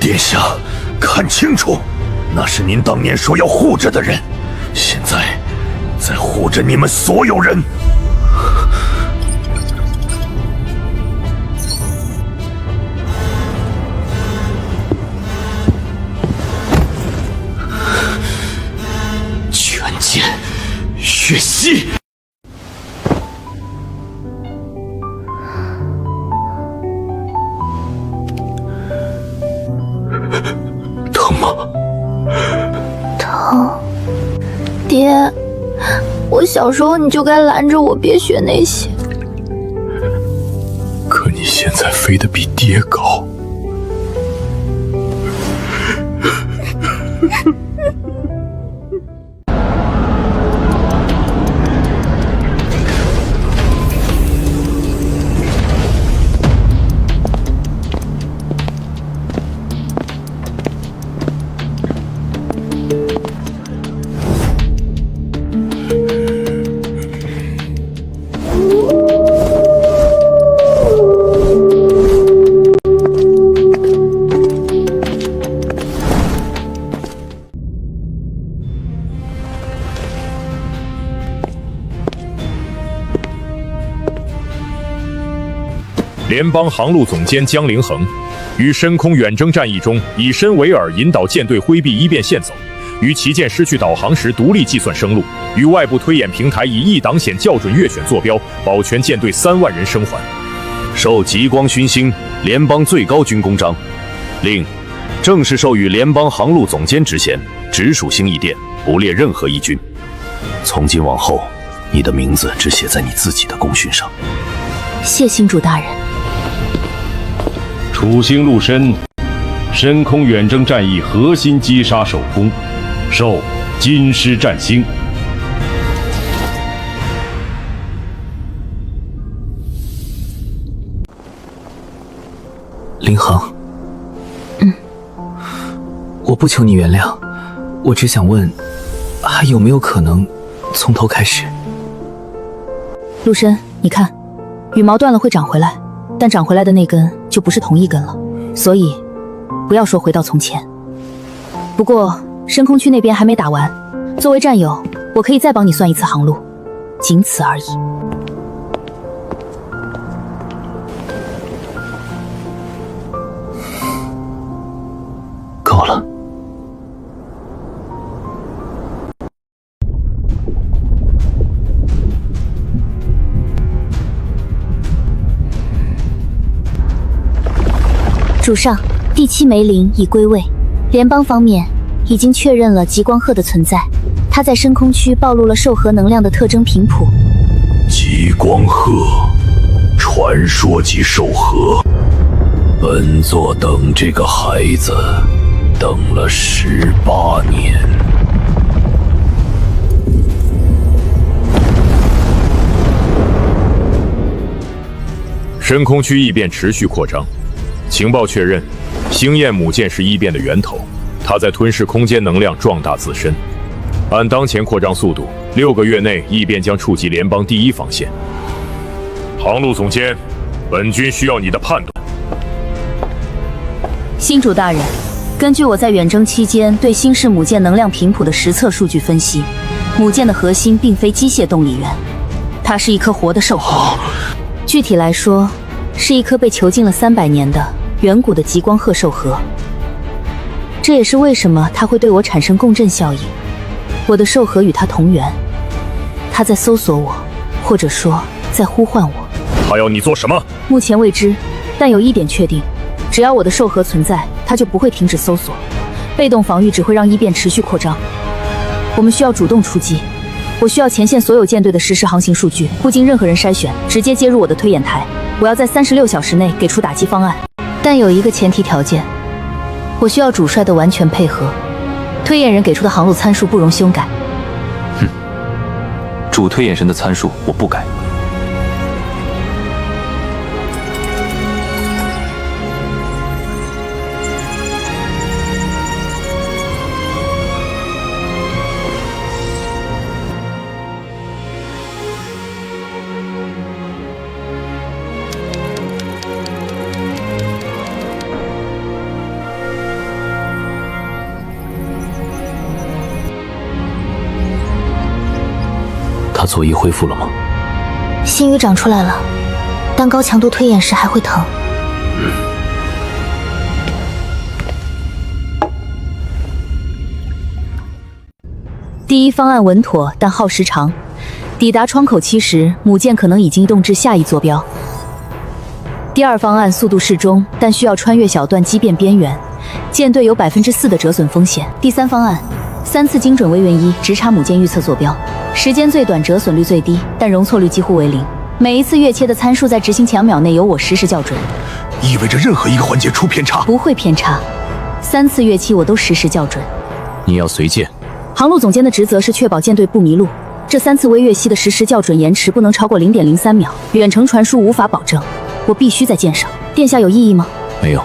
殿下，看清楚，那是您当年说要护着的人，现在在护着你们所有人。全舰血息。疼吗？疼。爹，我小时候你就该拦着我别学那些。可你现在飞得比爹高。联邦航路总监江凌恒，于深空远征战役中以身为饵，引导舰队挥避异变线走，于旗舰失去导航时独立计算生路，与外部推演平台以一档显校准跃选坐标，保全舰队3万人生还。受极光勋星联邦最高军功章，令正式授予联邦航路总监职衔，直属星翼电，不列任何一军。从今往后，你的名字只写在你自己的功勋上。谢星主大人。楚星陆深，深空远征战役核心击杀首功，授金狮战星。凌恒，我不求你原谅，我只想问，还有没有可能从头开始？陆深，你看，羽毛断了会长回来，但长回来的那根就不是同一根了，所以不要说回到从前。不过深空区那边还没打完，作为战友，我可以再帮你算一次航路，仅此而已。够了。主上，第7枚灵已归位，联邦方面已经确认了极光鹤的存在，他在深空区暴露了兽核能量的特征频谱。极光鹤，传说级兽核。本座等这个孩子等了18年。深空区异变持续扩张，情报确认，星焰母舰是异变的源头，它在吞噬空间能量，壮大自身。按当前扩张速度，6个月内异变将触及联邦第1防线。航路总监，本军需要你的判断。星主大人，根据我在远征期间对星式母舰能量频谱的实测数据分析，母舰的核心并非机械动力源，它是一颗活的兽核。具体来说，是一颗被囚禁了300年的远古的极光鹤兽核。这也是为什么它会对我产生共振效应。我的兽核与它同源，它在搜索我，或者说在呼唤我。他要你做什么？目前未知，但有一点确定，只要我的兽核存在，它就不会停止搜索。被动防御只会让异变持续扩张。我们需要主动出击。我需要前线所有舰队的实时航行数据，不经任何人筛选，直接接入我的推演台。我要在36小时内给出打击方案，但有一个前提条件，我需要主帅的完全配合。推演人给出的航路参数不容修改。主推演人的参数我不改。他左翼恢复了吗？星羽长出来了，但高强度推演时还会疼。第1方案稳妥，但耗时长。抵达窗口期时，母舰可能已经移动至下一坐标。第2方案速度适中，但需要穿越小段畸变边缘，舰队有4%的折损风险。第3方案，3次精准微源1直插母舰预测坐标，时间最短，折损率最低，但容错率几乎为0。每一次跃切的参数在执行前2秒内由我实时校准，意味着任何一个环节出偏差不会偏差。3次跃期我都实时校准。你要随舰。航路总监的职责是确保舰队不迷路。这3次微跃息的实时校准延迟不能超过0.03秒，远程传输无法保证。我必须在舰上。殿下有异议吗？没有。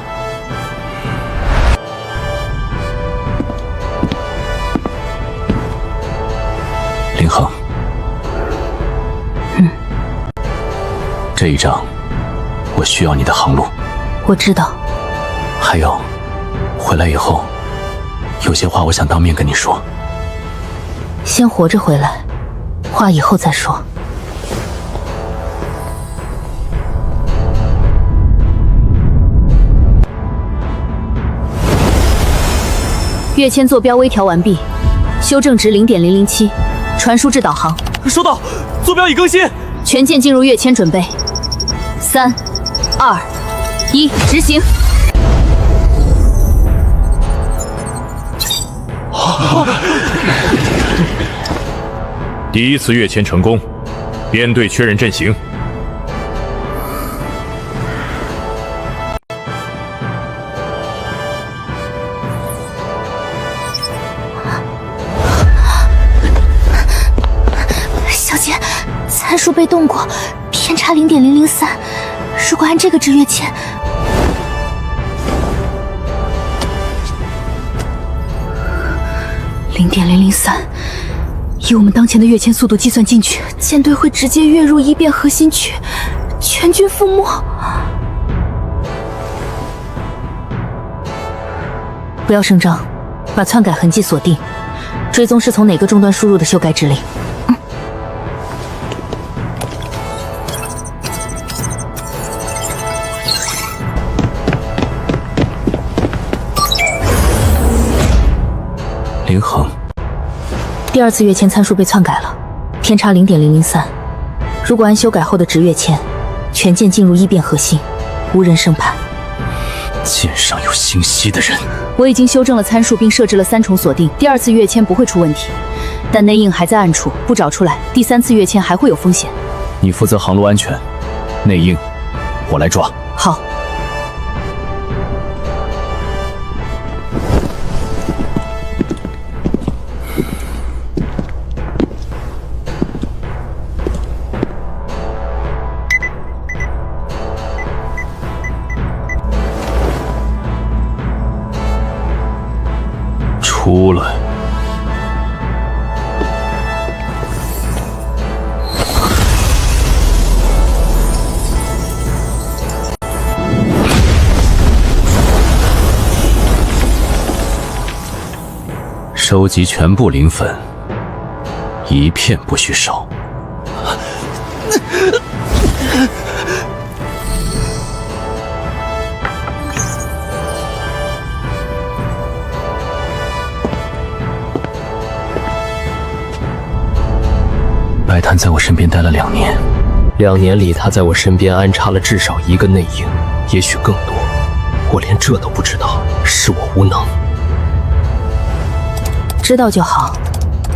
林恒，这一仗我需要你的航路。我知道。还有，回来以后，有些话我想当面跟你说。先活着回来，话以后再说。跃迁坐标微调完毕，修正值0.007，传输至导航。收到，坐标已更新。全舰进入跃迁准备。3、2、1，执行。第1次跃迁成功，编队确认阵型。小姐，参数被动过，偏差0.003。如果按这个值跃迁，0.003，以我们当前的跃迁速度计算进去，舰队会直接跃入异变核心区，全军覆没。不要声张，把篡改痕迹锁定，追踪是从哪个终端输入的修改指令。林恒，第2次跃迁参数被篡改了，偏差0.003。如果按修改后的值跃迁，全舰进入异变核心，无人胜判。舰上有星系的人。我已经修正了参数，并设置了3重锁定，第2次跃迁不会出问题。但内应还在暗处，不找出来，第3次跃迁还会有风险。你负责航路安全，内应我来抓。好。出来！收集全部磷粉，一片不许少。白檀在我身边待了2年，2年里他在我身边安插了至少1个内应，也许更多。我连这都不知道，是我无能。知道就好，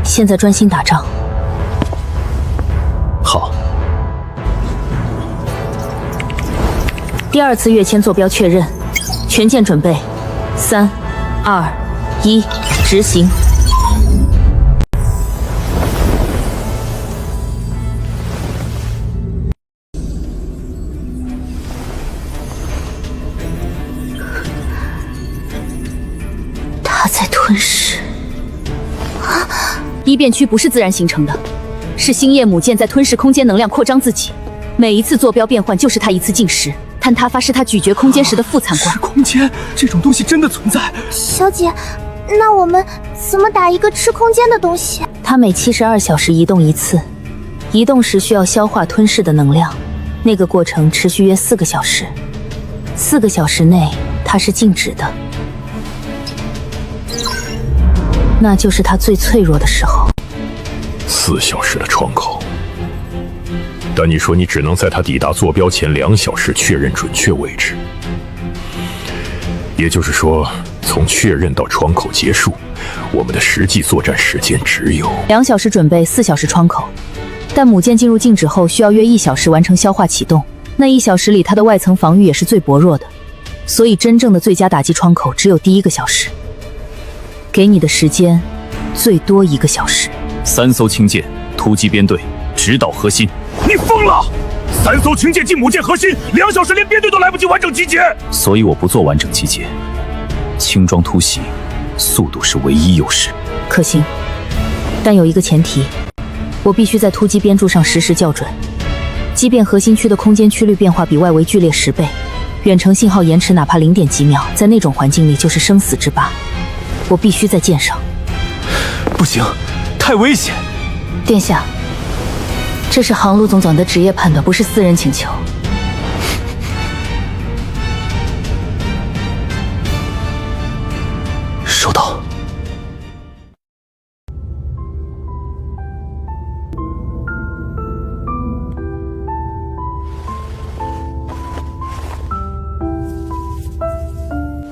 现在专心打仗。好。第2次跃迁坐标确认，全舰准备，3、2、1，执行。他在吞噬。异变区不是自然形成的，是星夜母舰在吞噬空间能量扩张自己。每一次坐标变换就是它一次进食，坍塌发是它咀嚼空间时的负残光。吃空间这种东西真的存在？小姐，那我们怎么打一个吃空间的东西？它每72小时移动一次，移动时需要消化吞噬的能量，那个过程持续约4个小时。4个小时内它是静止的。那就是他最脆弱的时候。4小时的窗口，但你说你只能在他抵达坐标前2小时确认准确位置，也就是说，从确认到窗口结束，我们的实际作战时间只有2小时准备，4小时窗口。但母舰进入静止后，需要约1小时完成消化启动。那1小时里，它的外层防御也是最薄弱的，所以真正的最佳打击窗口只有第1个小时。给你的时间最多1个小时。3艘轻舰突击编队，直捣核心。你疯了！3艘轻舰进母舰核心，2小时连编队都来不及完整集结。所以我不做完整集结，轻装突袭，速度是唯一优势。可行，但有一个前提，我必须在突击编柱上实时校准。即便核心区的空间曲率变化比外围剧烈10倍，远程信号延迟哪怕0点几秒，在那种环境里就是生死之疤。我必须在舰上。不行，太危险。殿下，这是航路总长的职业判断，不是私人请求。收到。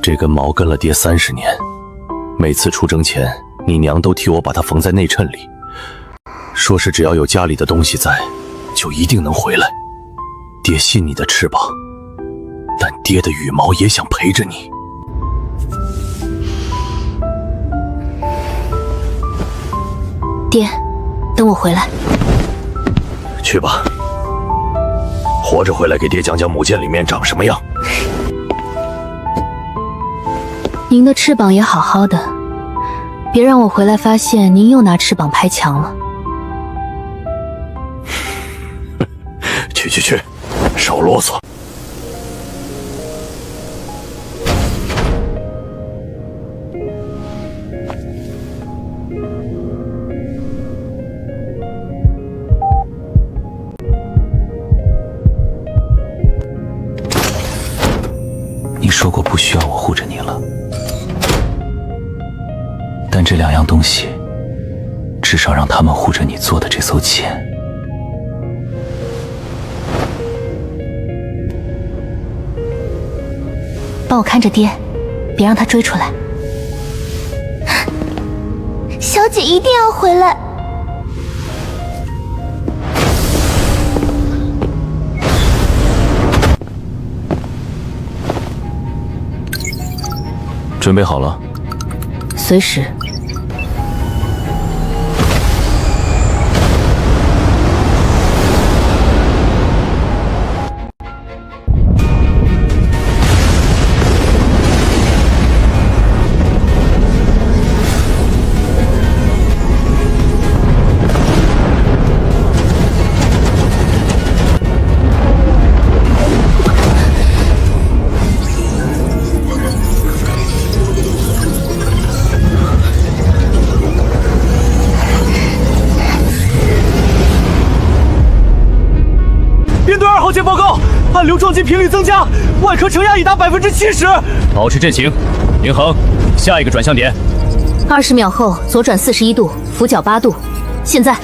这根毛跟了爹30年。每次出征前，你娘都替我把它缝在内衬里，说是只要有家里的东西在，就一定能回来。爹信你的翅膀，但爹的羽毛也想陪着你。爹，等我回来。去吧，活着回来给爹讲讲母舰里面长什么样。您的翅膀也好好的，别让我回来发现您又拿翅膀拍墙了。去，少啰嗦。你说过不需要我护着你了。但这2样东西，至少让他们护着你坐的这艘舰。帮我看着爹，别让他追出来。小姐一定要回来。准备好了？随时。报告，暗流撞击频率增加，外壳承压已达70%。保持阵型，林恒，下一个转向点。20秒后左转41度，俯角8度。现在。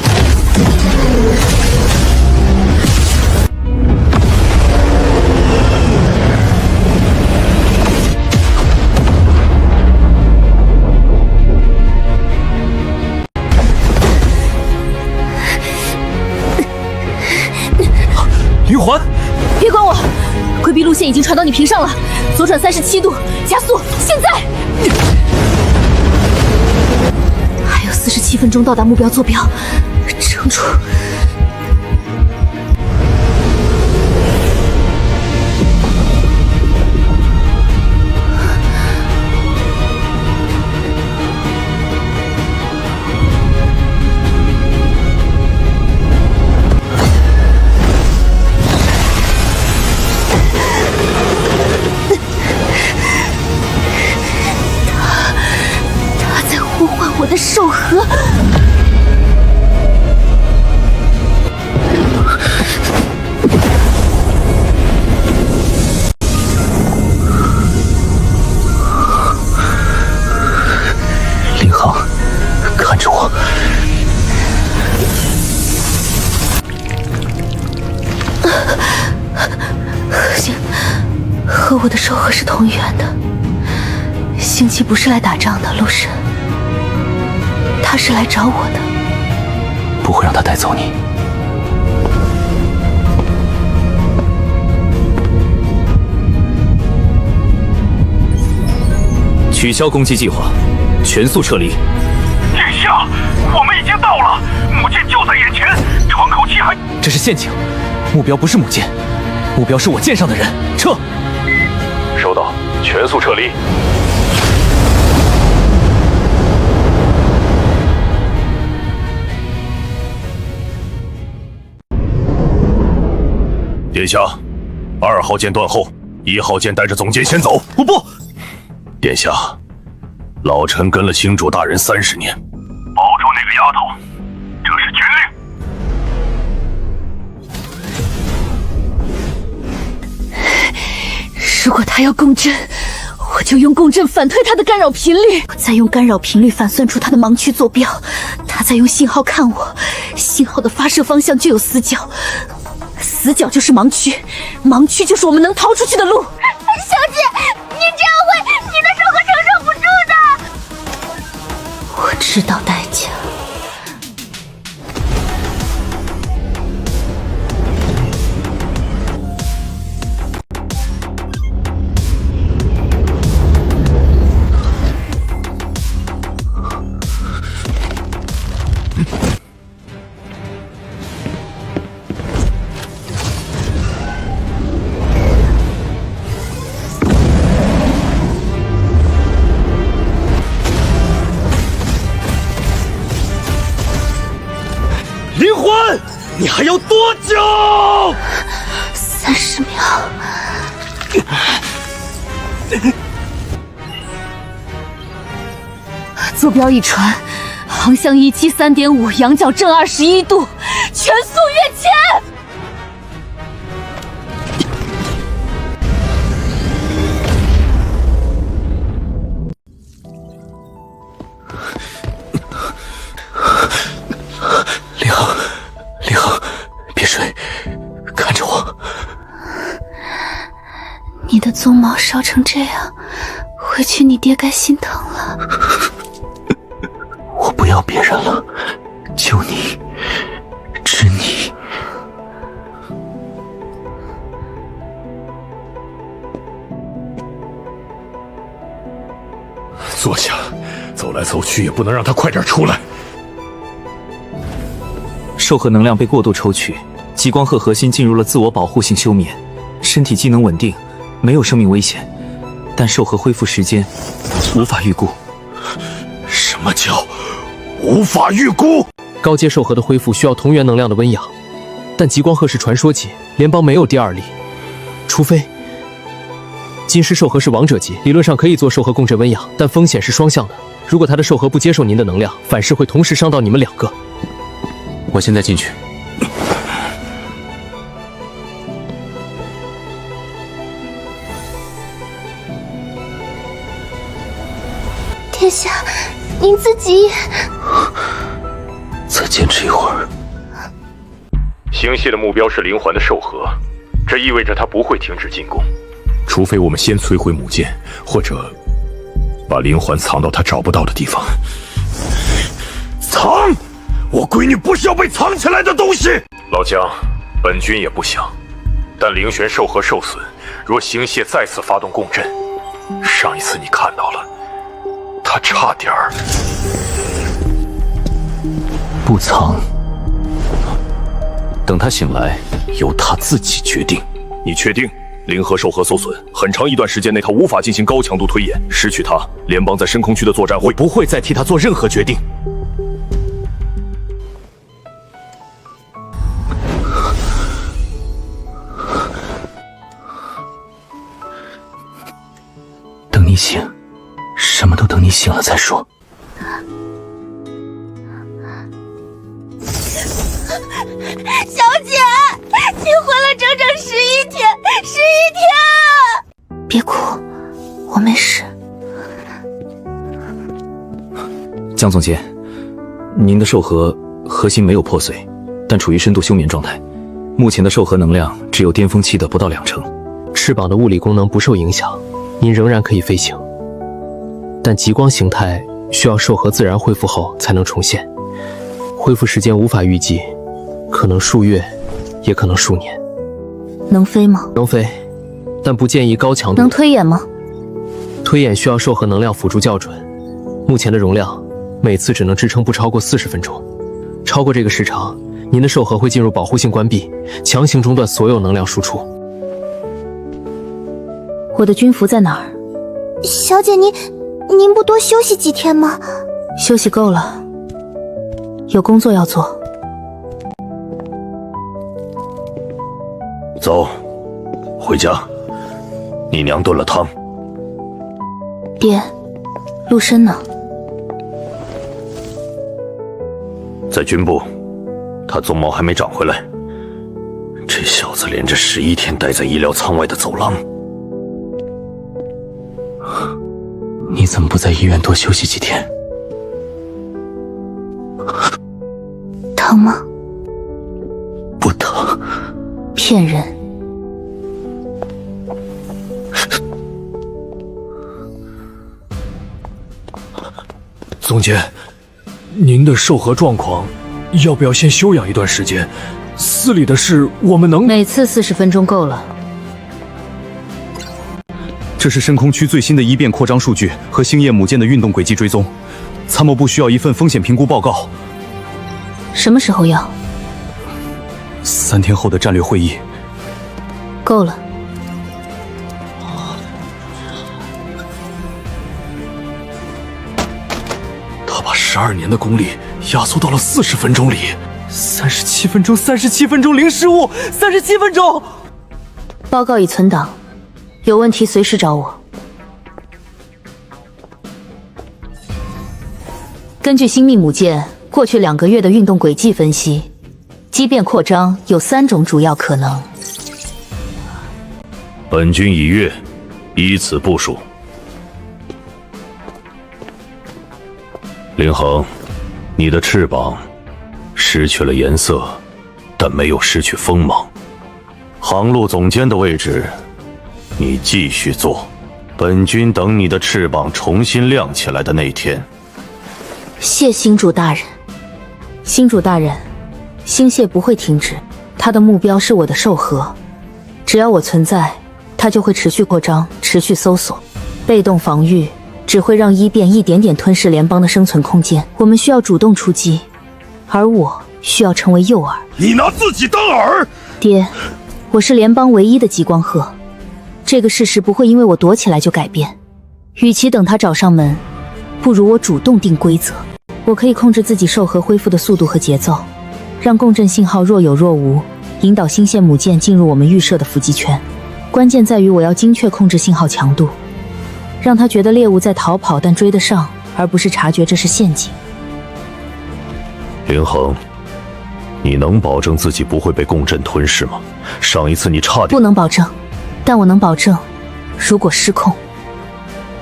灵环，别管我，规避路线已经传到你屏上了，左转37度，加速，现在！还有47分钟到达目标坐标，撑住！我的手盒，林恒，看着我。和我的手盒是同源的。星期不是来打仗的，陆神。他是来找我的，不会让他带走你。取消攻击计划，全速撤离。殿下，我们已经到了，母舰就在眼前，窗口期还……这是陷阱，目标不是母舰，目标是我舰上的人，撤！收到，全速撤离。殿下，2号舰断后，1号舰带着总舰先走。我不，殿下，老臣跟了星主大人30年，保住那个丫头，这是军令。如果他要共振，我就用共振反推他的干扰频率，我再用干扰频率反算出他的盲区坐标，他再用信号看我，信号的发射方向就有死角。死角就是盲区，盲区就是我们能逃出去的路。小姐，你这样会，你的手可承受不住的。我知道代价。林环，你还要多久？30秒。坐标已传，航向173.5，仰角正21度，全速跃迁。林恒，别睡，看着我。你的鬃毛烧成这样，回去你爹该心疼了。我不要别人了，就你，只你。坐下，走来走去也不能让他快点出来。授核能量被过度抽取，极光鹤核心进入了自我保护性休眠，身体机能稳定，没有生命危险，但授核恢复时间无法预估。什么叫无法预估？高阶授核的恢复需要同源能量的温养，但极光鹤是传说级，联邦没有第二例，除非金狮授核是王者级，理论上可以做授核共振温养，但风险是双向的。如果他的授核不接受您的能量，反噬会同时伤到你们两个。我现在进去。殿下，您自己再坚持一会儿。星系的目标是灵环的授核，这意味着他不会停止进攻，除非我们先摧毁母舰，或者把灵环藏到他找不到的地方。藏！我闺女不是要被藏起来的东西。老姜，本军也不想，但灵玄授核受损，若星系再次发动共振，上一次你看到了，他差点儿不藏。等他醒来，由他自己决定。你确定？灵核授核受损，很长一段时间内他无法进行高强度推演，失去他，联邦在深空区的作战会不会再替他做任何决定。等你醒，什么都等你醒了再说。小姐，你回了整整11天，11天啊！别哭，我没事。江总监，您的授核核心没有破碎，但处于深度休眠状态。目前的授核能量只有巅峰期的不到20%，翅膀的物理功能不受影响，您仍然可以飞行，但极光形态需要授核自然恢复后才能重现，恢复时间无法预计，可能数月，也可能数年。能飞吗？能飞，但不建议高强度。能推演吗？推演需要授核能量辅助校准，目前的容量每次只能支撑不超过40分钟，超过这个时长，您的授核会进入保护性关闭，强行中断所有能量输出。我的军服在哪儿？小姐，您不多休息几天吗？休息够了，有工作要做。走，回家。你娘炖了汤。爹，陆深呢？在军部，他鬃毛还没长回来。这小子连着11天待在医疗舱外的走廊。你怎么不在医院多休息几天？疼吗？不疼。骗人。总监，您的授核状况要不要先休养一段时间？司里的事我们能……每次40分钟够了。这是深空区最新的异变扩张数据和星夜母舰的运动轨迹追踪，参谋部需要一份风险评估报告。什么时候要？3天后的战略会议。够了。他把12年的功力压缩到了40分钟里，37分钟，37分钟零失误，37分钟。报告已存档，有问题随时找我。根据星密母舰过去2个月的运动轨迹分析，畸变扩张有3种主要可能。本军已阅，依此部署。林恒，你的翅膀失去了颜色，但没有失去锋芒。航路总监的位置，你继续做。本军等你的翅膀重新亮起来的那天。谢星主大人。星主大人，星械不会停止，它的目标是我的授核。只要我存在，它就会持续扩张，持续搜索。被动防御只会让伊变一点点吞噬联邦的生存空间。我们需要主动出击，而我需要成为诱饵。你拿自己当饵？爹，我是联邦唯一的极光鹤，这个事实不会因为我躲起来就改变。与其等他找上门，不如我主动定规则。我可以控制自己兽核恢复的速度和节奏，让共振信号若有若无，引导星线母舰进入我们预设的伏击圈。关键在于我要精确控制信号强度，让他觉得猎物在逃跑但追得上，而不是察觉这是陷阱。林恒，你能保证自己不会被共振吞噬吗？上一次你差点……不能保证，但我能保证，如果失控，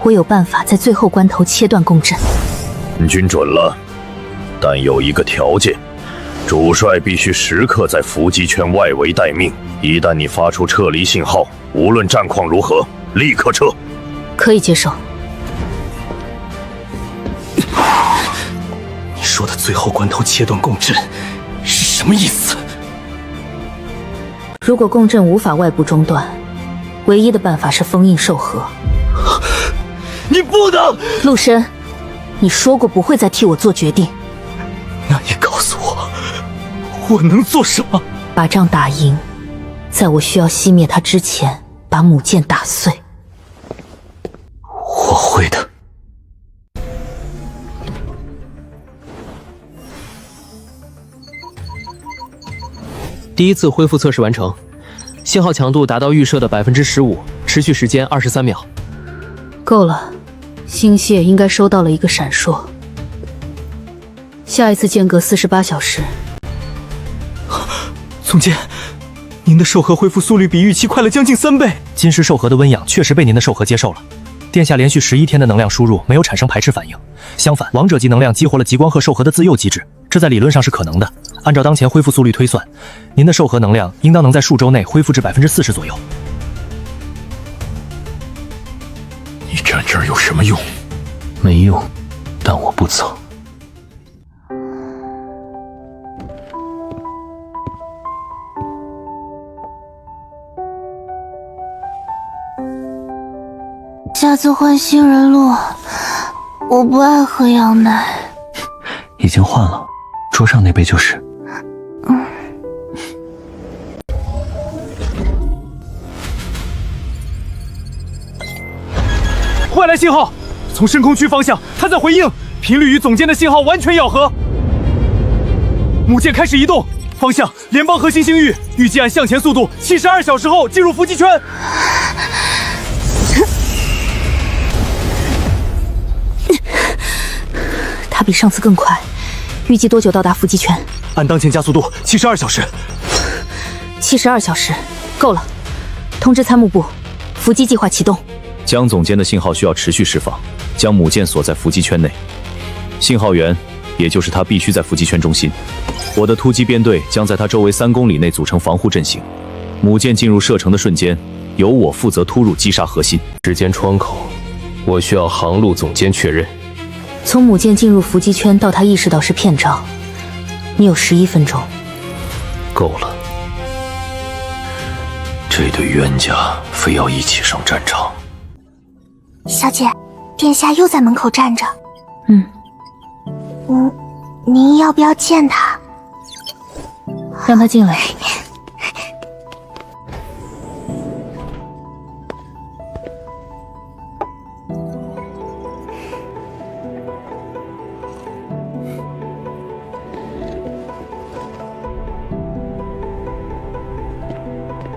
我有办法在最后关头切断共振。均准了，但有一个条件，主帅必须时刻在伏击圈外围待命。一旦你发出撤离信号，无论战况如何，立刻撤。可以接受。你说的最后关头切断共振是什么意思？如果共振无法外部中断，唯一的办法是封印兽核。你不能！陆深，你说过不会再替我做决定。那你告诉我，我能做什么？把仗打赢，在我需要熄灭它之前，把母舰打碎。我会的。第一次恢复测试完成，信号强度达到预设的15%，持续时间23秒。够了，星蟹应该收到了一个闪烁。下一次间隔48小时。总监，您的兽核恢复速率比预期快了将近3倍。金氏兽核的温养确实被您的兽核接受了。殿下连续11天的能量输入没有产生排斥反应，相反，王者级能量激活了极光鹤兽核的自幼机制，这在理论上是可能的。按照当前恢复速率推算，您的兽核能量应当能在数周内恢复至40%左右。你站这儿有什么用？没用，但我不走。下次换新人录，我不爱喝羊奶。已经换了，桌上那杯就是。坏来信号，从深空区方向，它在回应，频率与总监的信号完全咬合。母舰开始移动，方向联邦核心星域，预计按向前速度72小时后进入伏击圈。它比上次更快，预计多久到达伏击圈？按当前加速度72小时。72小时，够了。通知参谋部，伏击计划启动。江总监的信号需要持续释放，将母舰锁在伏击圈内。信号源，也就是他必须在伏击圈中心。我的突击编队将在他周围3公里内组成防护阵型。母舰进入射程的瞬间，由我负责突入击杀核心。时间窗口，我需要航路总监确认。从母舰进入伏击圈到他意识到是骗招，你有11分钟。够了，这对冤家非要一起上战场。小姐，殿下又在门口站着。您要不要见他？让他进来。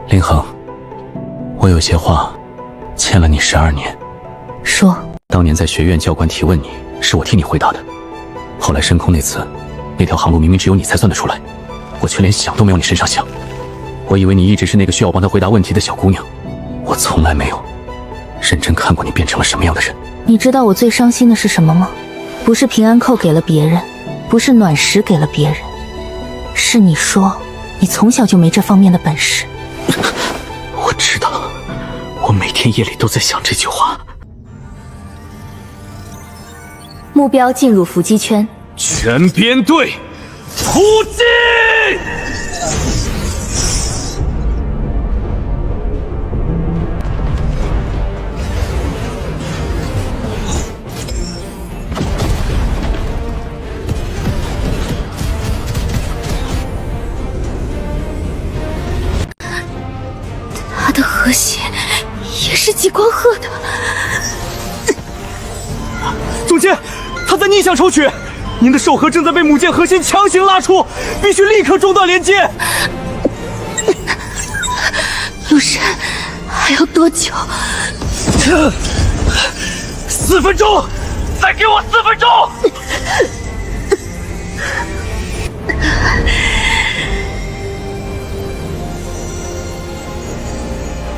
林恒，我有些话欠了你12年。说。当年在学院教官提问你，是我替你回答的。后来深空那次，那条航路明明只有你才算得出来，我却连想都没往你身上想。我以为你一直是那个需要帮他回答问题的小姑娘，我从来没有认真看过你变成了什么样的人。你知道我最伤心的是什么吗？不是平安扣给了别人，不是暖石给了别人，是你说你从小就没这方面的本事。我知道，我每天夜里都在想这句话。目标进入伏击圈，全编队出击！光鹤的。总监，他在逆向抽取，您的兽核正在被母舰核心强行拉出，必须立刻中断连接。陆深，还要多久？4分钟，再给我4分钟。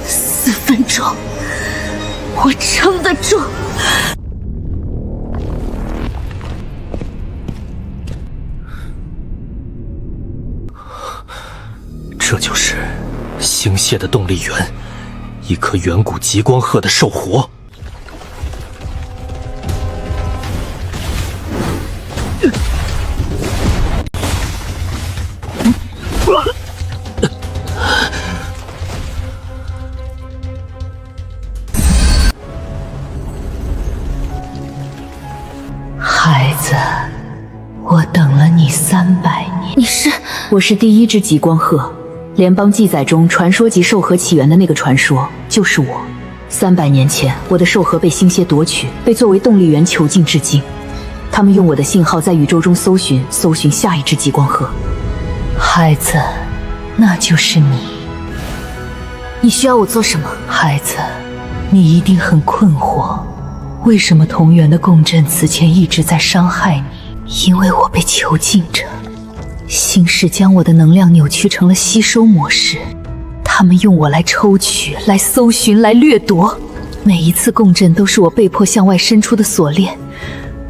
4分钟，我撑得住。这就是星械的动力源，一颗远古极光鹤的兽活。孩子，我等了你300年。你是？我是第1只极光鹤。联邦记载中传说及兽核起源的那个传说，就是我。300年前，我的兽核被星蝎夺取，被作为动力源囚禁至今。他们用我的信号在宇宙中搜寻下一只极光鹤。孩子，那就是你。你需要我做什么？孩子，你一定很困惑，为什么同源的共振此前一直在伤害你？因为我被囚禁着。星矢将我的能量扭曲成了吸收模式，他们用我来抽取、来搜寻、来掠夺。每一次共振都是我被迫向外伸出的锁链，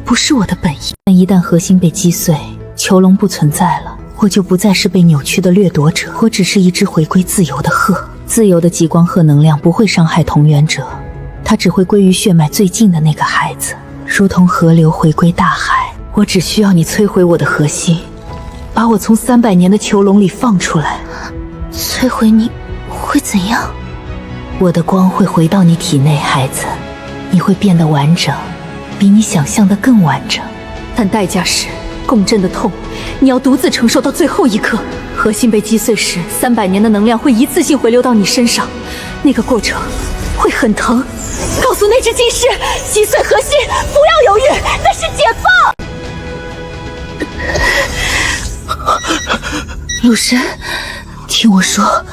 不是我的本意。但一旦核心被击碎，囚笼不存在了，我就不再是被扭曲的掠夺者，我只是一只回归自由的鹤。自由的极光鹤能量不会伤害同源者，它只会归于血脉最近的那个孩子，如同河流回归大海。我只需要你摧毁我的核心，把我从300年的囚笼里放出来。摧毁你会怎样？我的光会回到你体内，孩子，你会变得完整，比你想象的更完整。但代价是共振的痛，你要独自承受到最后一刻。核心被击碎时，300年的能量会一次性回流到你身上，那个过程会很疼。告诉那只金狮，击碎核心，不要犹豫，那是解放。陆深，听我说，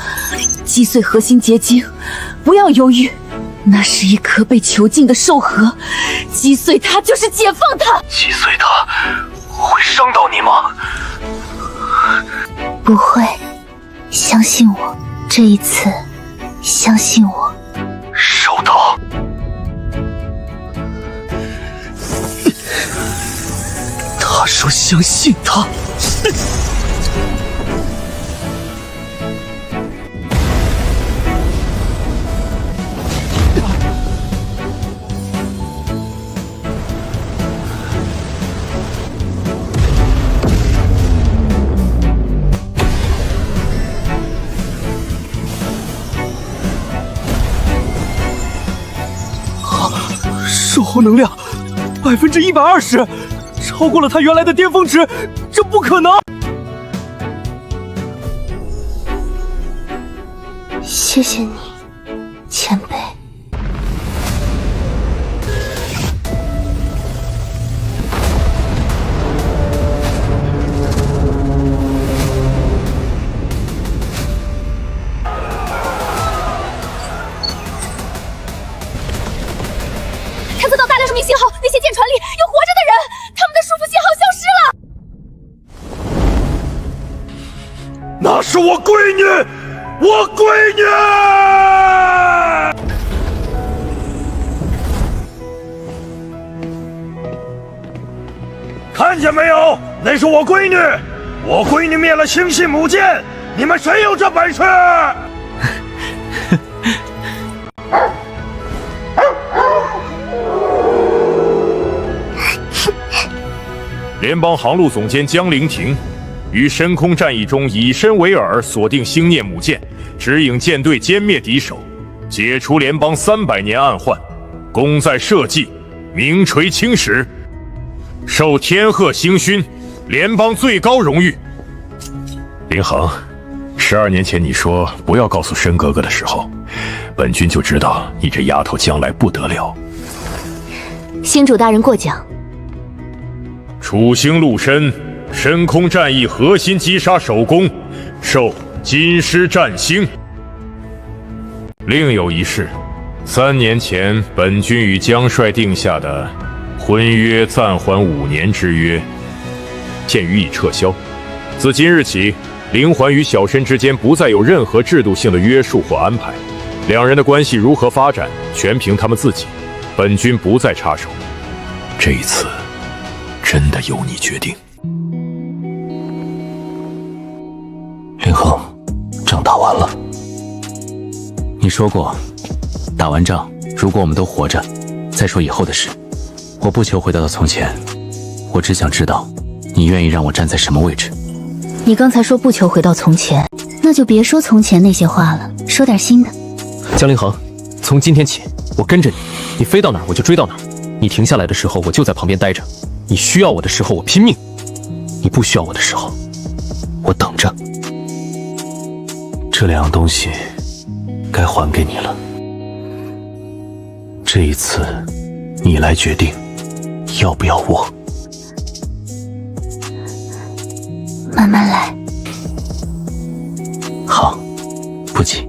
击碎核心结晶，不要犹豫，那是一颗被囚禁的兽核，击碎它就是解放它。击碎它会伤到你吗？不会，相信我，这一次，相信我。收到。他说相信他。兽猴能量120%，超过了他原来的巅峰值，这不可能！谢谢你，前辈。探测到大量生命信号，那些舰船里有活着的人，他们的束缚信号消失了。那是我闺女，我闺女！看见没有？那是我闺女，我闺女灭了星系母舰，你们谁有这本事？联邦航路总监江灵婷于深空战役中以身为饵，锁定星涅母舰，指引舰队歼灭敌手，解除联邦300年暗患，功在社稷，名垂青史，受天鹤星勋，联邦最高荣誉。林恒，12年前你说不要告诉申哥哥的时候，本君就知道你这丫头将来不得了。星主大人过奖。楚星陆深，深空战役核心击杀首功，授金狮战星。另有一事，3年前本君与江帅定下的婚约暂缓5年之约，现予以撤销。自今日起，灵环与小申之间不再有任何制度性的约束或安排，两人的关系如何发展，全凭他们自己，本君不再插手。这一次，真的由你决定。林恒，仗打完了。你说过，打完仗，如果我们都活着，再说以后的事。我不求回到从前，我只想知道，你愿意让我站在什么位置。你刚才说不求回到从前，那就别说从前那些话了，说点新的。江凌恒，从今天起，我跟着你，你飞到哪儿我就追到哪儿。你停下来的时候，我就在旁边待着；你需要我的时候，我拼命；你不需要我的时候，我等着。这2样东西，该还给你了。这一次，你来决定，要不要我？慢慢来。好，不急。